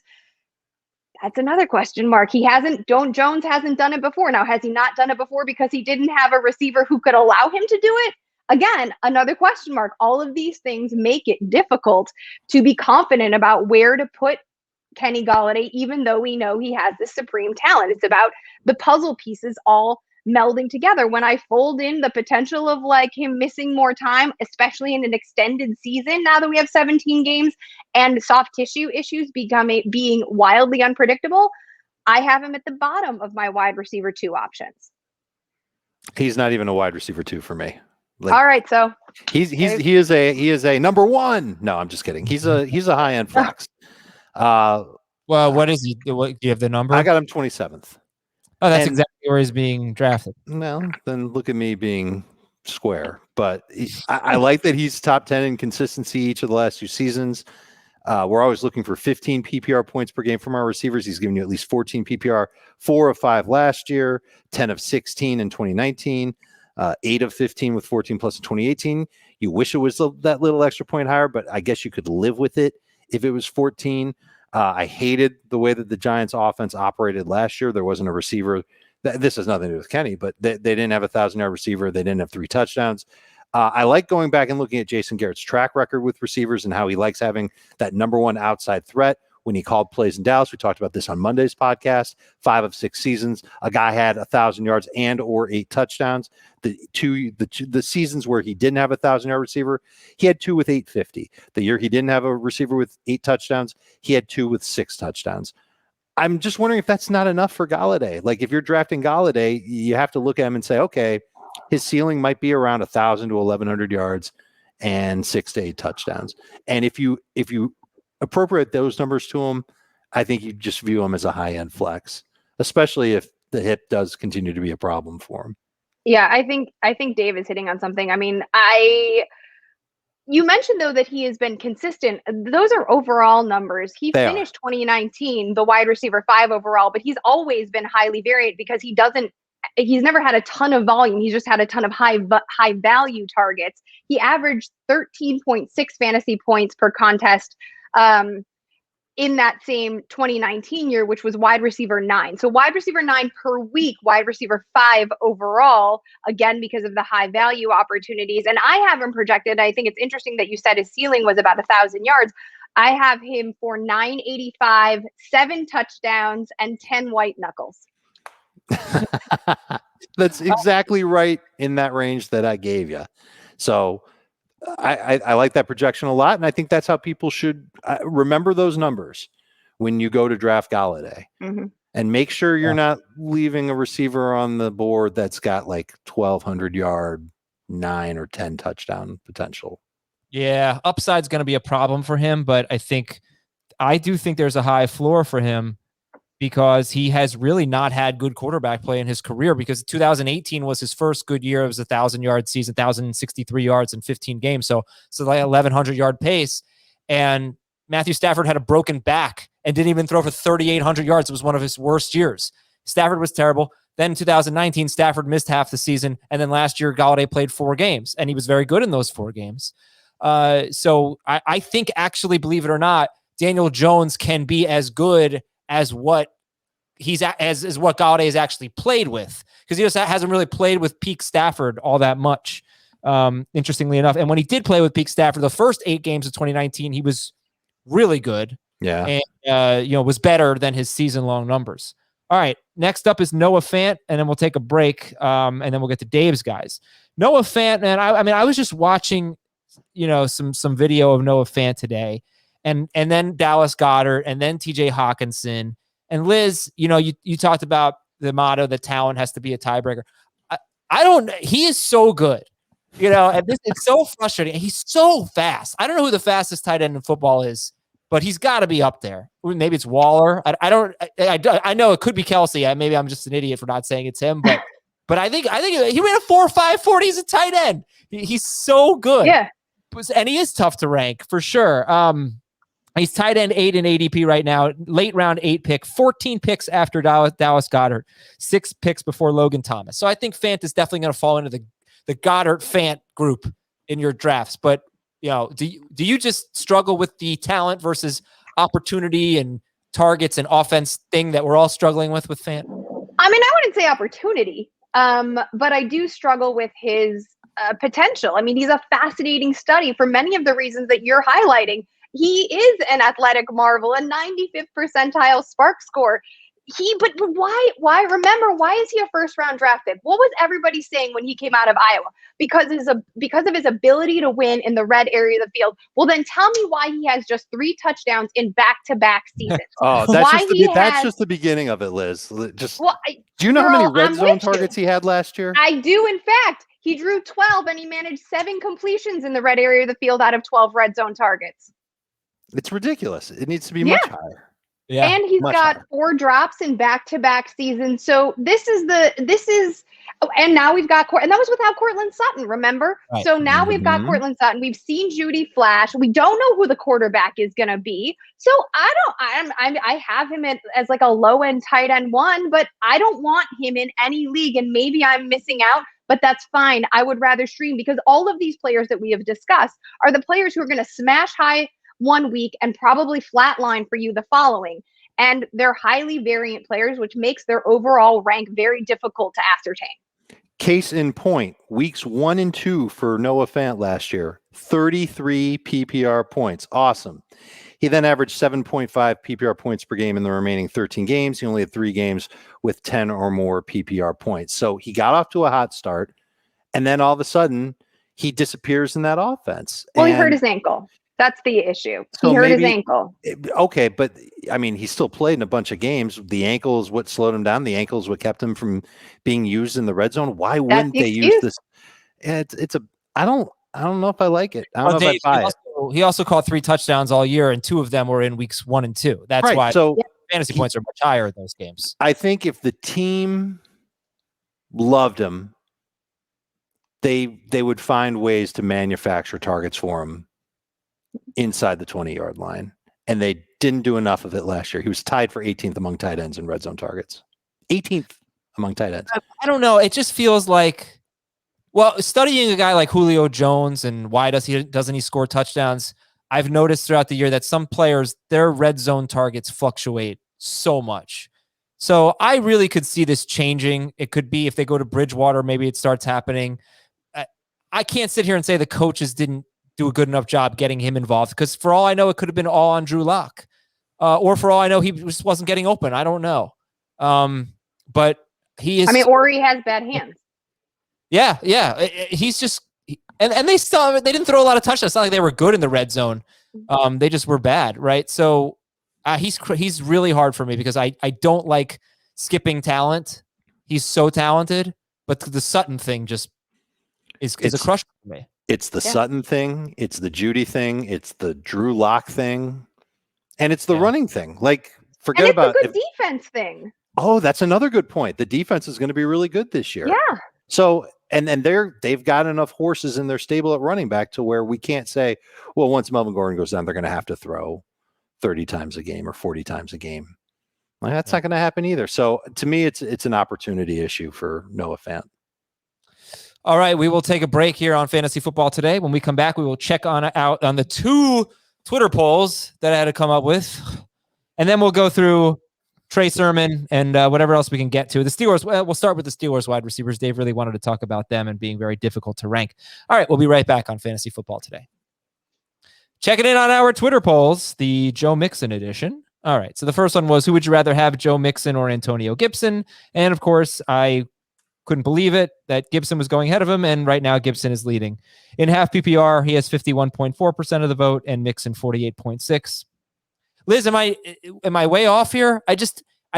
That's another question mark. Jones hasn't done it before. Now, has he not done it before because he didn't have a receiver who could allow him to do it? Again, another question mark. All of these things make it difficult to be confident about where to put Kenny Golladay, even though we know he has this supreme talent. It's about the puzzle pieces all melding together. When I fold in the potential of him missing more time, especially in an extended season, now that we have 17 games and soft tissue issues being wildly unpredictable, I have him at the bottom of my wide receiver 2 options. He's not even a wide receiver 2 for me. All right, so he is a number 1. No, I'm just kidding. He's a high end flex. Well, what is he? Do you have the number? I got him 27th. Oh, that's exactly where he's being drafted. Well, then look at me being square. But I like that he's top 10 in consistency each of the last 2 seasons. We're always looking for 15 PPR points per game from our receivers. He's giving you at least 14 PPR, 4 of 5 last year, 10 of 16 in 2019. 8 of 15 with 14 plus in 2018. You wish it was that little extra point higher, but I guess you could live with it if it was 14. I hated the way that the Giants offense operated last year. There wasn't a receiver. This has nothing to do with Kenny, but they didn't have a 1,000-yard receiver. They didn't have 3 touchdowns. I like going back and looking at Jason Garrett's track record with receivers and how he likes having that number 1 outside threat when he called plays in Dallas. We talked about this on Monday's podcast. 5 of 6 seasons, a guy had 1,000 yards and or 8 touchdowns. The seasons where he didn't have a 1,000-yard receiver, he had 2 with 850. The year he didn't have a receiver with 8 touchdowns, he had 2 with 6 touchdowns. I'm just wondering if that's not enough for Golladay. Like, if you're drafting Golladay, you have to look at him and say, okay, his ceiling might be around 1,000 to 1,100 yards and 6 to 8 touchdowns. And if you appropriate those numbers to him, I think you just view him as a high-end flex, especially if the hip does continue to be a problem for him. Yeah, I think Dave is hitting on something. I mean, you mentioned, though, that he has been consistent. Those are overall numbers. He finished 2019 the wide receiver 5 overall, but he's always been highly varied because he's never had a ton of volume. He's just had a ton of high value targets. He averaged 13.6 fantasy points per contest in that same 2019 year, which was wide receiver 9. So wide receiver 9 per week, wide receiver 5 overall, again, because of the high value opportunities. And I have him projected. I think it's interesting that you said his ceiling was about 1,000 yards. I have him for 985, 7 touchdowns, and 10 white knuckles. That's exactly right in that range that I gave you. So I like that projection a lot, and I think that's how people should remember those numbers when you go to draft Golladay. Mm-hmm. And make sure you're not leaving a receiver on the board that's got like 1,200 yard, 9 or 10 touchdown potential. Yeah, upside's going to be a problem for him, but I do think there's a high floor for him because he has really not had good quarterback play in his career, because 2018 was his first good year. It was 1,000-yard season, 1,063 yards in 15 games. So like 1,100-yard pace. And Matthew Stafford had a broken back and didn't even throw for 3,800 yards. It was one of his worst years. Stafford was terrible. Then 2019, Stafford missed half the season. And then last year, Golladay played 4 games, and he was very good in those 4 games. So I think, actually, believe it or not, Daniel Jones can be as good as what what Golladay has actually played with, because he just hasn't really played with peak Stafford all that much, interestingly enough. And when he did play with peak Stafford, the first 8 games of 2019, he was really good. Yeah. And, was better than his season-long numbers. All right, next up is Noah Fant, and then we'll take a break, and then we'll get to Dave's guys. Noah Fant, man, I was just watching, some video of Noah Fant today, and then Dallas Goedert, and then TJ Hawkinson. And Liz, you talked about the motto that talent has to be a tiebreaker. He is so good, and it's so frustrating. He's so fast. I don't know who the fastest tight end in football is, but he's got to be up there. Maybe it's Waller. I know it could be Kelsey. Maybe I'm just an idiot for not saying it's him, but I think he ran a 4.5 40. He's a tight end. He's so good. Yeah. And he is tough to rank for sure. He's tight end 8 in ADP right now. Late round 8 pick, 14 picks after Dallas Goedert, 6 picks before Logan Thomas. So I think Fant is definitely going to fall into the Goddard Fant group in your drafts. But do you just struggle with the talent versus opportunity and targets and offense thing that we're all struggling with Fant? I mean, I wouldn't say opportunity, but I do struggle with his potential. I mean, he's a fascinating study for many of the reasons that you're highlighting. He is an athletic marvel, a 95th percentile SPARQ score. But why? Remember, why is he a first-round draft pick? What was everybody saying when he came out of Iowa? Because of his ability to win in the red area of the field. Well, then tell me why he has just 3 touchdowns in back-to-back seasons. That's just the beginning of it, Liz. Do you know how many red zone targets he had last year? I do, in fact. He drew 12, and he managed 7 completions in the red area of the field out of 12 red zone targets. It's ridiculous. It needs to be much higher. Yeah, and he's got higher. 4 drops in back-to-back seasons. So and now we've got and that was without Courtland Sutton, remember? Right. So now we've got Courtland Sutton. We've seen Judy flash. We don't know who the quarterback is going to be. So I have him as like a low-end tight end 1, but I don't want him in any league, and maybe I'm missing out, but that's fine. I would rather stream, because all of these players that we have discussed are the players who are going to smash high one week and probably flatline for you the following. And they're highly variant players, which makes their overall rank very difficult to ascertain. Case in point, weeks 1 and 2 for Noah Fant last year, 33 PPR points. Awesome. He then averaged 7.5 PPR points per game in the remaining 13 games. He only had 3 games with 10 or more PPR points. So he got off to a hot start, and then all of a sudden he disappears in that offense. Well, he hurt his ankle. That's the issue. So he hurt his ankle. Okay, but I mean, he still played in a bunch of games. The ankle is what slowed him down. The ankle is what kept him from being used in the red zone. Why wouldn't they use this? I don't know if I like it. I don't know if I buy it. He also caught 3 touchdowns all year, and 2 of them were in weeks 1 and 2. That's right. Why fantasy points are much higher in those games. I think if the team loved him, they would find ways to manufacture targets for him inside the 20-yard line, and they didn't do enough of it last year. He was tied for 18th among tight ends in red zone targets. 18th among tight ends. I don't know. It just feels like, well, studying a guy like Julio Jones and why doesn't he score touchdowns, I've noticed throughout the year that some players, their red zone targets fluctuate so much. So I really could see this changing. It could be if they go to Bridgewater, maybe it starts happening. I can't sit here and say the coaches didn't do a good enough job getting him involved, because for all I know, it could have been all on Drew Lock. Or for all I know, he just wasn't getting open. I don't know. But he is. Or he has bad hands. Yeah. He's just, and they didn't throw a lot of touchdowns. It's not like they were good in the red zone. They just were bad, right? So he's really hard for me because I don't like skipping talent. He's so talented, but the Sutton thing just is a crush for me. It's the Sutton thing. It's the Judy thing. It's the Drew Lock thing. And it's the running thing. Like, forget about it. It's the good defense thing. Oh, that's another good point. The defense is going to be really good this year. Yeah. So, and they've got enough horses in their stable at running back to where we can't say, well, once Melvin Gordon goes down, they're going to have to throw 30 times a game or 40 times a game. Like, that's not going to happen either. So to me, it's an opportunity issue for Noah Fant. All right, we will take a break here on Fantasy Football Today. When we come back, we will check out on the 2 Twitter polls that I had to come up with, and then we'll go through Trey Sermon and whatever else we can get to. The Steelers, we'll start with the Steelers wide receivers. Dave really wanted to talk about them and being very difficult to rank. All right, we'll be right back on Fantasy Football Today. Checking in on our Twitter polls, the Joe Mixon edition. All right, so the first one was, who would you rather have, Joe Mixon or Antonio Gibson? And of course, I couldn't believe it that Gibson was going ahead of him, and right now Gibson is leading. In half PPR, he has 51.4% of the vote, and Mixon 48.6%. Liz, am I way off here? I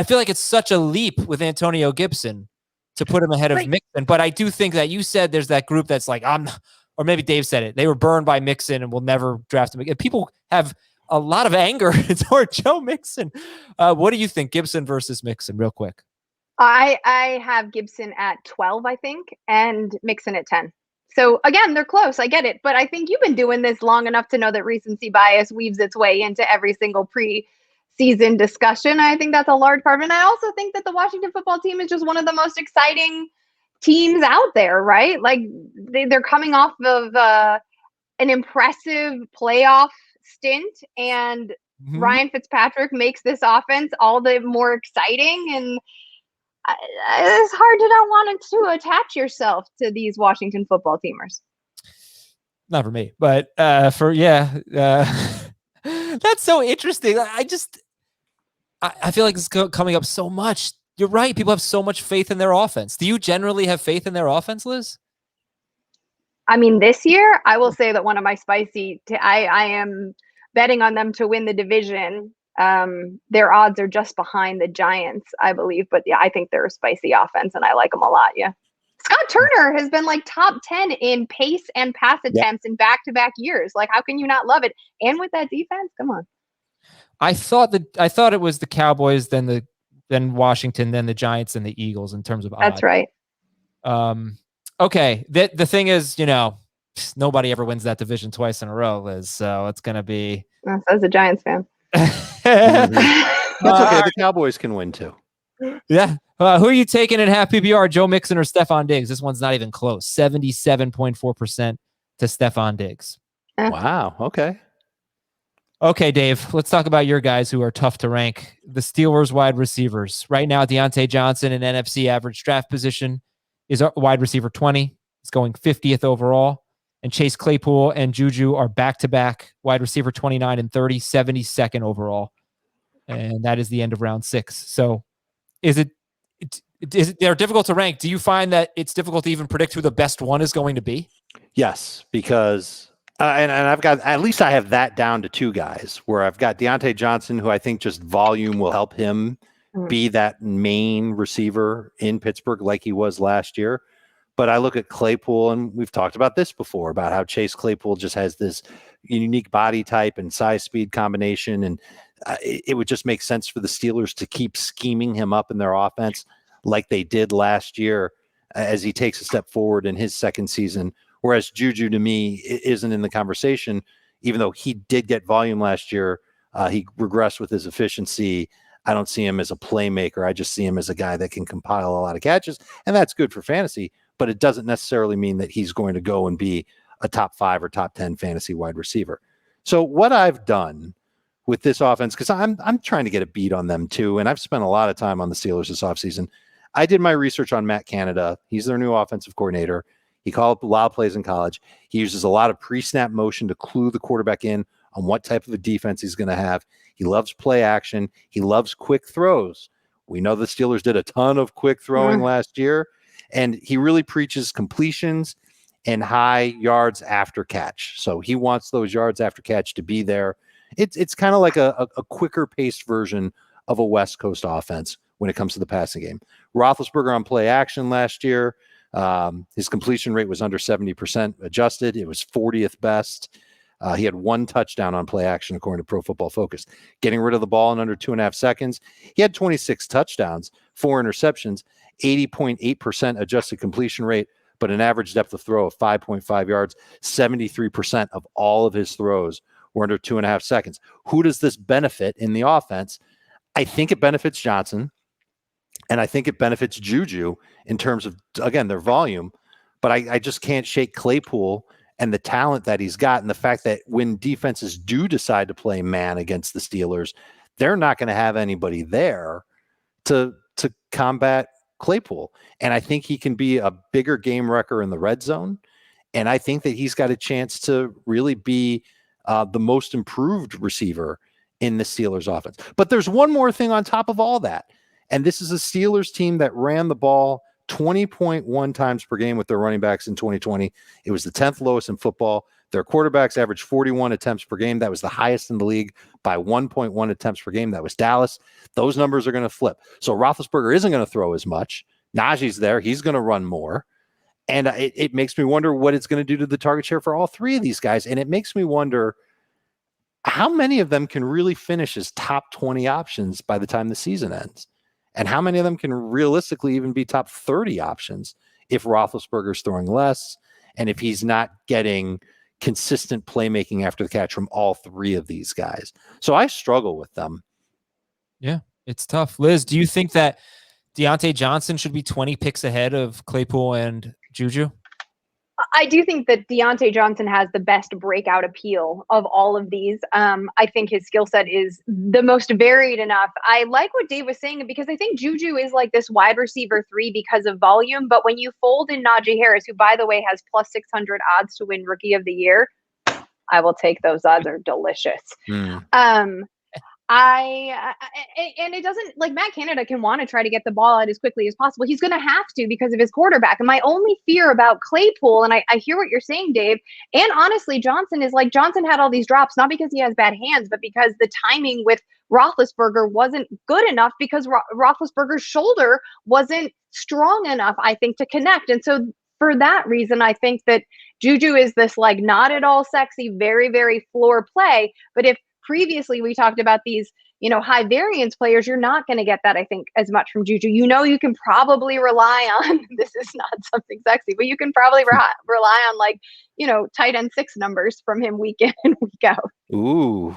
feel like it's such a leap with Antonio Gibson to put him ahead of Mixon, but I do think that you said there's that group that's like, or maybe Dave said it, they were burned by Mixon and will never draft him again. People have a lot of anger toward Joe Mixon. What do you think, Gibson versus Mixon, real quick? I have Gibson at 12, I think, and Mixon at 10. So again, they're close. I get it. But I think you've been doing this long enough to know that recency bias weaves its way into every single preseason discussion. I think that's a large part of it. And I also think that the Washington football team is just one of the most exciting teams out there, right? Like they're coming off of an impressive playoff stint, and Ryan Fitzpatrick makes this offense all the more exciting. And it's hard to not want to attach yourself to these Washington football teamers. Not for me, but that's so interesting. I feel like it's coming up so much. You're right. People have so much faith in their offense. Do you generally have faith in their offense, Liz? I mean, this year, I will say that one of my I am betting on them to win the division. Their odds are just behind the Giants, I believe. But yeah, I think they're a spicy offense, and I like them a lot. Yeah. Scott Turner has been like top 10 in pace and pass attempts in back-to-back years. Like, how can you not love it? And with that defense, come on. I thought it was the Cowboys, then Washington, then the Giants, and the Eagles in terms of odds. That's right. Okay. The thing is, nobody ever wins that division twice in a row, Liz. So it's going to be. As a Giants fan. That's okay. The Cowboys can win too. Yeah. Who are you taking in half PPR, Joe Mixon or Stephon Diggs? This one's not even close. 77.4% to Stephon Diggs. Wow. Okay. Okay, Dave, let's talk about your guys who are tough to rank. The Steelers wide receivers. Right now, Deontay Johnson in NFC average draft position is wide receiver 20. It's going 50th overall. And Chase Claypool and Juju are back-to-back wide receiver 29 and 30, 72nd overall. And that is the end of round 6. So they're difficult to rank. Do you find that it's difficult to even predict who the best one is going to be? Yes, because and I've got, at least I have that down to 2 guys, where I've got Deontay Johnson, who I think just volume will help him be that main receiver in Pittsburgh like he was last year. But I look at Claypool, and we've talked about this before, about how Chase Claypool just has this unique body type and size speed combination. And it would just make sense for the Steelers to keep scheming him up in their offense like they did last year as he takes a step forward in his second season. Whereas Juju, to me, isn't in the conversation, even though he did get volume last year. He regressed with his efficiency. I don't see him as a playmaker. I just see him as a guy that can compile a lot of catches, and that's good for fantasy, but it doesn't necessarily mean that he's going to go and be a top 5 or top 10 fantasy wide receiver. So what I've done with this offense, because I'm trying to get a beat on them too, and I've spent a lot of time on the Steelers this offseason. I did my research on Matt Canada. He's their new offensive coordinator. He called up a lot of plays in college. He uses a lot of pre-snap motion to clue the quarterback in on what type of a defense he's going to have. He loves play action. He loves quick throws. We know the Steelers did a ton of quick throwing last year, and he really preaches completions and high yards after catch. So he wants those yards after catch to be there. It's kind of like a quicker paced version of a West Coast offense when it comes to the passing game. Roethlisberger on play action last year, his completion rate was under 70% adjusted. It was 40th best. He had 1 touchdown on play action, according to Pro Football Focus. Getting rid of the ball in under 2.5 seconds. He had 26 touchdowns, 4 interceptions, 80.8% adjusted completion rate, but an average depth of throw of 5.5 yards. 73% of all of his throws were under 2.5 seconds. Who does this benefit in the offense? I think it benefits Johnson, and I think it benefits Juju in terms of, again, their volume, but I just can't shake Claypool and the talent that he's got, and the fact that when defenses do decide to play man against the Steelers, they're not going to have anybody there to combat Claypool. And I think he can be a bigger game wrecker in the red zone. And I think that he's got a chance to really be the most improved receiver in the Steelers offense. But there's one more thing on top of all that. And this is a Steelers team that ran the ball 20.1 times per game with their running backs in 2020. It was the 10th lowest in football. Their quarterbacks averaged 41 attempts per game. That was the highest in the league by 1.1 attempts per game. That was Dallas. Those numbers are going to flip. So Roethlisberger isn't going to throw as much. Najee's there. He's going to run more. And it makes me wonder what it's going to do to the target share for all 3 of these guys. And it makes me wonder how many of them can really finish as top 20 options by the time the season ends. And how many of them can realistically even be top 30 options if Roethlisberger's throwing less and if he's not getting consistent playmaking after the catch from all 3 of these guys. So I struggle with them. Yeah, it's tough. Liz, do you think that Deontay Johnson should be 20 picks ahead of Claypool and Juju? I do think that Deontay Johnson has the best breakout appeal of all of these. I think his skill set is the most varied enough. I like what Dave was saying, because I think Juju is like this wide receiver 3 because of volume. But when you fold in Najee Harris, who, by the way, has plus 600 odds to win Rookie of the Year, I will take those odds. Are delicious. And it doesn't, like, Matt Canada can want to try to get the ball out as quickly as possible. He's going to have to because of his quarterback. And my only fear about Claypool, and I hear what you're saying, Dave, and honestly, Johnson had all these drops, not because he has bad hands, but because the timing with Roethlisberger wasn't good enough, because Roethlisberger's shoulder wasn't strong enough, I think, to connect. And so for that reason, I think that Juju is this, like, not at all sexy, very, very floor play. But if previously we talked about these, high variance players, you're not going to get that, I think, as much from Juju. You can probably rely on, this is not something sexy, but you can probably rely on, tight end 6 numbers from him week in and week out. Ooh.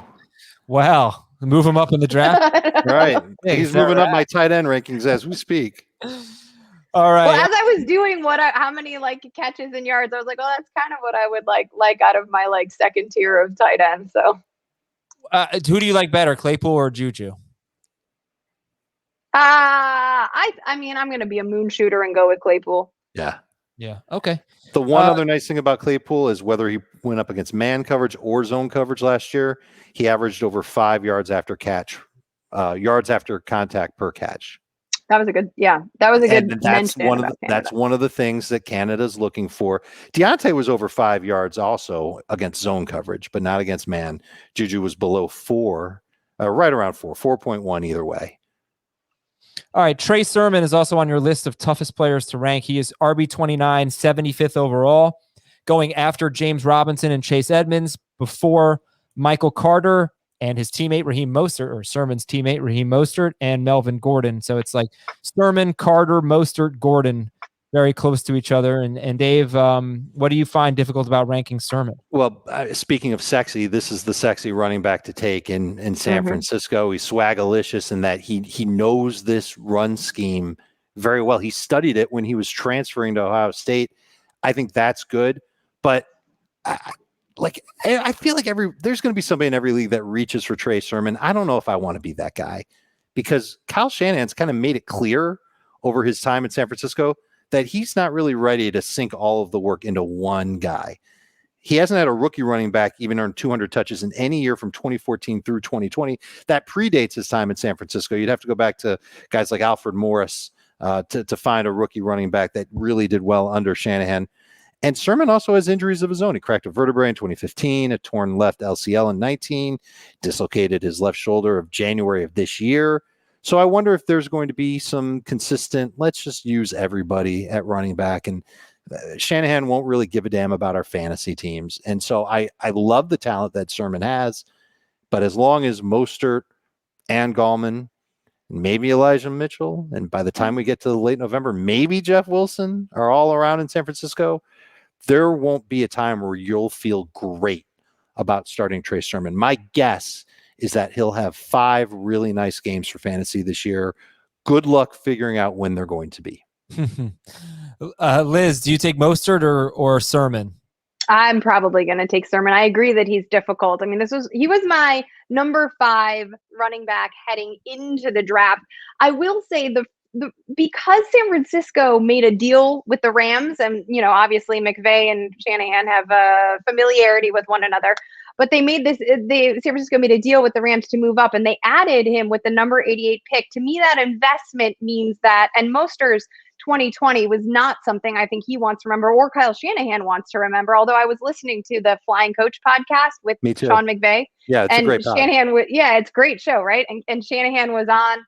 Wow. Move him up in the draft. Right. He's moving up my tight end rankings as we speak. All right. Well, as I was doing how many catches and yards, I was like, well, that's kind of what I would like out of my second tier of tight end. So who do you like better, Claypool or Juju? I'm going to be a moon shooter and go with Claypool. Yeah. Yeah. Okay. The one other nice thing about Claypool is whether he went up against man coverage or zone coverage last year, he averaged over 5 yards after catch, yards after contact per catch. That was a good, that was a good that's mention about Canada. That's one of the things that Canada's looking for. Deontay was over 5 yards also against zone coverage, but not against man. Juju was below 4, right around 4.1 either way. All right, Trey Sermon is also on your list of toughest players to rank. He is RB29, 75th overall, going after James Robinson and Chase Edmonds before Michael Carter and his teammate Raheem Mostert, or Sermon's teammate Raheem Mostert, and Melvin Gordon. So it's like Sermon, Carter, Mostert, Gordon, very close to each other. And Dave, what do you find difficult about ranking Sermon? Well, speaking of sexy, this is the sexy running back to take in San Francisco. He's swagalicious in that he knows this run scheme very well. He studied it when he was transferring to Ohio State. I think that's good. But I feel like there's going to be somebody in every league that reaches for Trey Sermon. I don't know if I want to be that guy, because Kyle Shanahan's kind of made it clear over his time in San Francisco that he's not really ready to sink all of the work into one guy. He hasn't had a rookie running back even earn 200 touches in any year from 2014 through 2020. That predates his time in San Francisco. You'd have to go back to guys like Alfred Morris to find a rookie running back that really did well under Shanahan. And Sermon also has injuries of his own. He cracked a vertebrae in 2015, a torn left LCL in 19, dislocated his left shoulder of January of this year. So I wonder if there's going to be some consistent, let's just use everybody at running back. And Shanahan won't really give a damn about our fantasy teams. And so I love the talent that Sermon has, but as long as Mostert and Gallman, maybe Elijah Mitchell, and by the time we get to late November, maybe Jeff Wilson are all around in San Francisco, there won't be a time where you'll feel great about starting Trey Sermon. My guess is that he'll have 5 really nice games for fantasy this year. Good luck figuring out when they're going to be. Liz, do you take Mostert or Sermon? I'm probably going to take Sermon. I agree that he's difficult. I mean, he was my number 5 running back heading into the draft. I will say because San Francisco made a deal with the Rams, and obviously McVay and Shanahan have a familiarity with one another, but San Francisco made a deal with the Rams to move up, and they added him with the number 88 pick. To me, that investment means that, and Mostert's 2020 was not something I think he wants to remember, or Kyle Shanahan wants to remember. Although I was listening to the Flying Coach podcast with Sean McVay. Yeah, it's a great pod. It's a great show, right? And Shanahan was on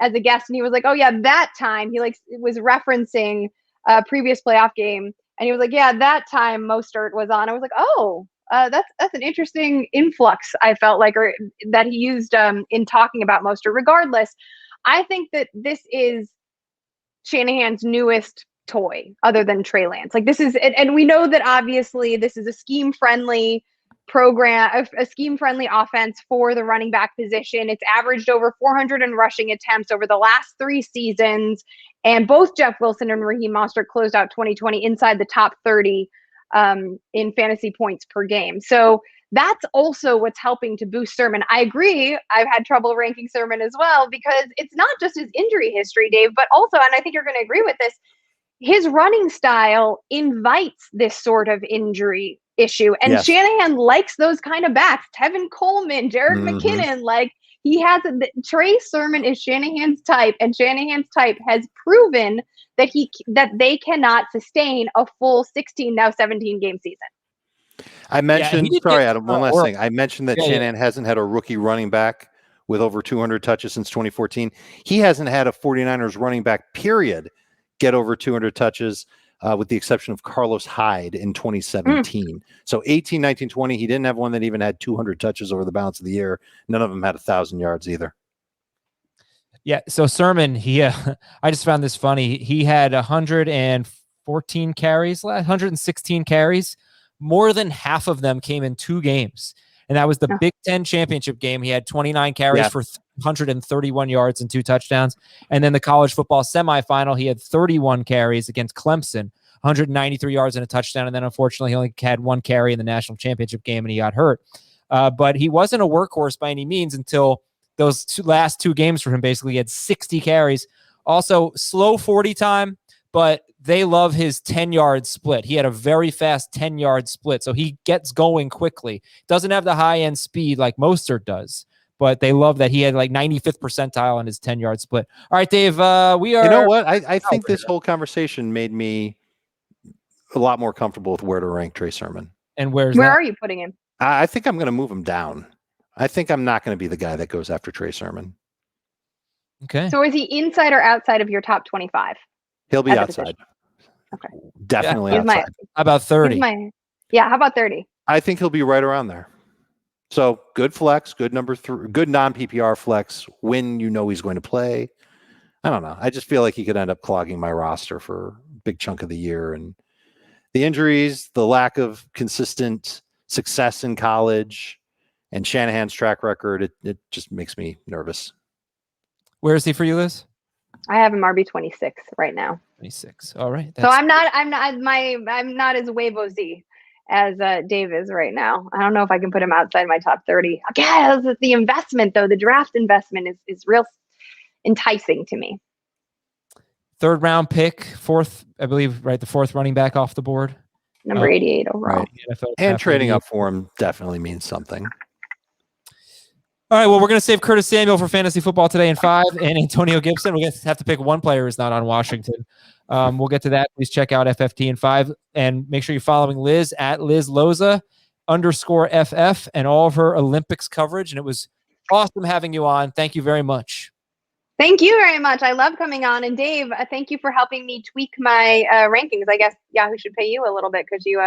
as a guest, and he was like, "Oh yeah, that time." He was referencing a previous playoff game, and he was like, "Yeah, that time Mostert was on." I was like, "Oh, that's an interesting influx." I felt like, or that he used in talking about Mostert. Regardless, I think that this is Shanahan's newest toy, other than Trey Lance. Like, this is, and we know that obviously this is a scheme-friendly program, a scheme-friendly offense for the running back position. It's averaged over 400 in rushing attempts over the last 3 seasons, and both Jeff Wilson and Raheem Mostert closed out 2020 inside the top 30 in fantasy points per game. So that's also what's helping to boost Sermon. I agree. I've had trouble ranking Sermon as well, because it's not just his injury history, Dave, but also, and I think you're going to agree with this, his running style invites this sort of injury issue. And yes, Shanahan likes those kind of backs. Tevin Coleman, Jerick McKinnon, Trey Sermon is Shanahan's type, and Shanahan's type has proven that they cannot sustain a full 16, now 17 game season. I mentioned, Adam, one last thing. I mentioned that Shanahan hasn't had a rookie running back with over 200 touches since 2014. He hasn't had a 49ers running back, period, get over 200 touches, with the exception of Carlos Hyde in 2017. So 18, 19, 20, he didn't have one that even had 200 touches over the balance of the year. None of them had 1,000 yards either. Yeah, so Sermon, I just found this funny. He had 114 carries, 116 carries. More than half of them came in 2 games. And that was the Big Ten championship game. He had 29 carries for 131 yards and 2 touchdowns. And then the college football semifinal, he had 31 carries against Clemson, 193 yards and a touchdown. And then unfortunately, he only had 1 carry in the national championship game, and he got hurt. But he wasn't a workhorse by any means until those last 2 games for him. Basically, he had 60 carries. Also, slow 40 time, but they love his 10-yard split. He had a very fast 10-yard split, so he gets going quickly. Doesn't have the high-end speed like Mostert does, but they love that he had like 95th percentile on his 10-yard split. All right, Dave, we are... You know what? I think this whole conversation made me a lot more comfortable with where to rank Trey Sermon. And where are you putting him? I think I'm going to move him down. I think I'm not going to be the guy that goes after Trey Sermon. Okay. So is he inside or outside of your top 25? He'll be outside. Okay. Definitely outside. How about 30? How about 30? I think he'll be right around there. So good flex, good number 3, good non-PPR flex when you know he's going to play. I don't know. I just feel like he could end up clogging my roster for a big chunk of the year. And the injuries, the lack of consistent success in college, and Shanahan's track record, it just makes me nervous. Where is he for you, Liz? I have him RB 26 right now. 26. All right. So I'm not as Wavo-Z as Dave is right now. I don't know if I can put him outside my top 30. Again, the investment though, the draft investment is real enticing to me. 3rd round pick, 4th, I believe, right? The 4th running back off the board. Number 88 overall. Right. And trading up for him definitely means something. All right, well, we're going to save Curtis Samuel for fantasy football today in 5 and Antonio Gibson. We're going to have to pick one player who's not on Washington. We'll get to that. Please check out FFT in 5 and make sure you're following Liz at Liz LOZA _FF and all of her Olympics coverage. And it was awesome having you on. Thank you very much. Thank you very much. I love coming on. And Dave, thank you for helping me tweak my rankings. I guess Yahoo should pay you a little bit because you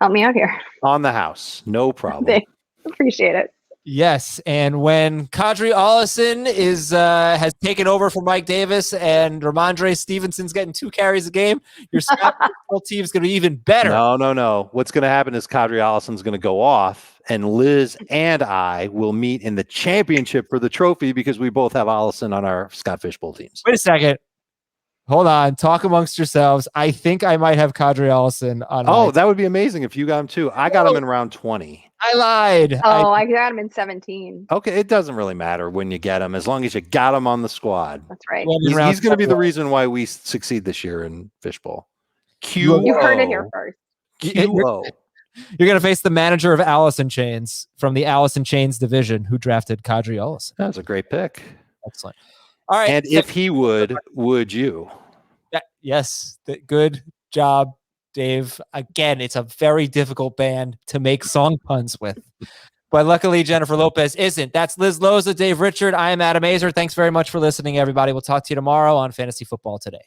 helped me out here. On the house. No problem. Appreciate it. Yes, and when Kadri Allison has taken over for Mike Davis and Ramondre Stevenson's getting 2 carries a game, your team is going to be even better. No. What's going to happen is Kadri Allison's going to go off, and Liz and I will meet in the championship for the trophy because we both have Allison on our Scott Fishbowl teams. Wait a second. Hold on. Talk amongst yourselves. I think I might have Kadri Allison on. Oh, that would be amazing if you got him too. I got him in round 20. I lied. I got him in 17. Okay, it doesn't really matter when you get him, as long as you got him on the squad. That's right. He's going to be the reason why we succeed this year in Fishbowl. You heard it here first. QO. You're going to face the manager of Allison Chains from the Allison Chains division who drafted Kadri Allison. That was a great pick. Excellent. All right. And if he would you? Yes. Good job, Dave. Again, it's a very difficult band to make song puns with. But luckily, Jennifer Lopez isn't. That's Liz Loza, Dave Richard. I am Adam Azer. Thanks very much for listening, everybody. We'll talk to you tomorrow on Fantasy Football Today.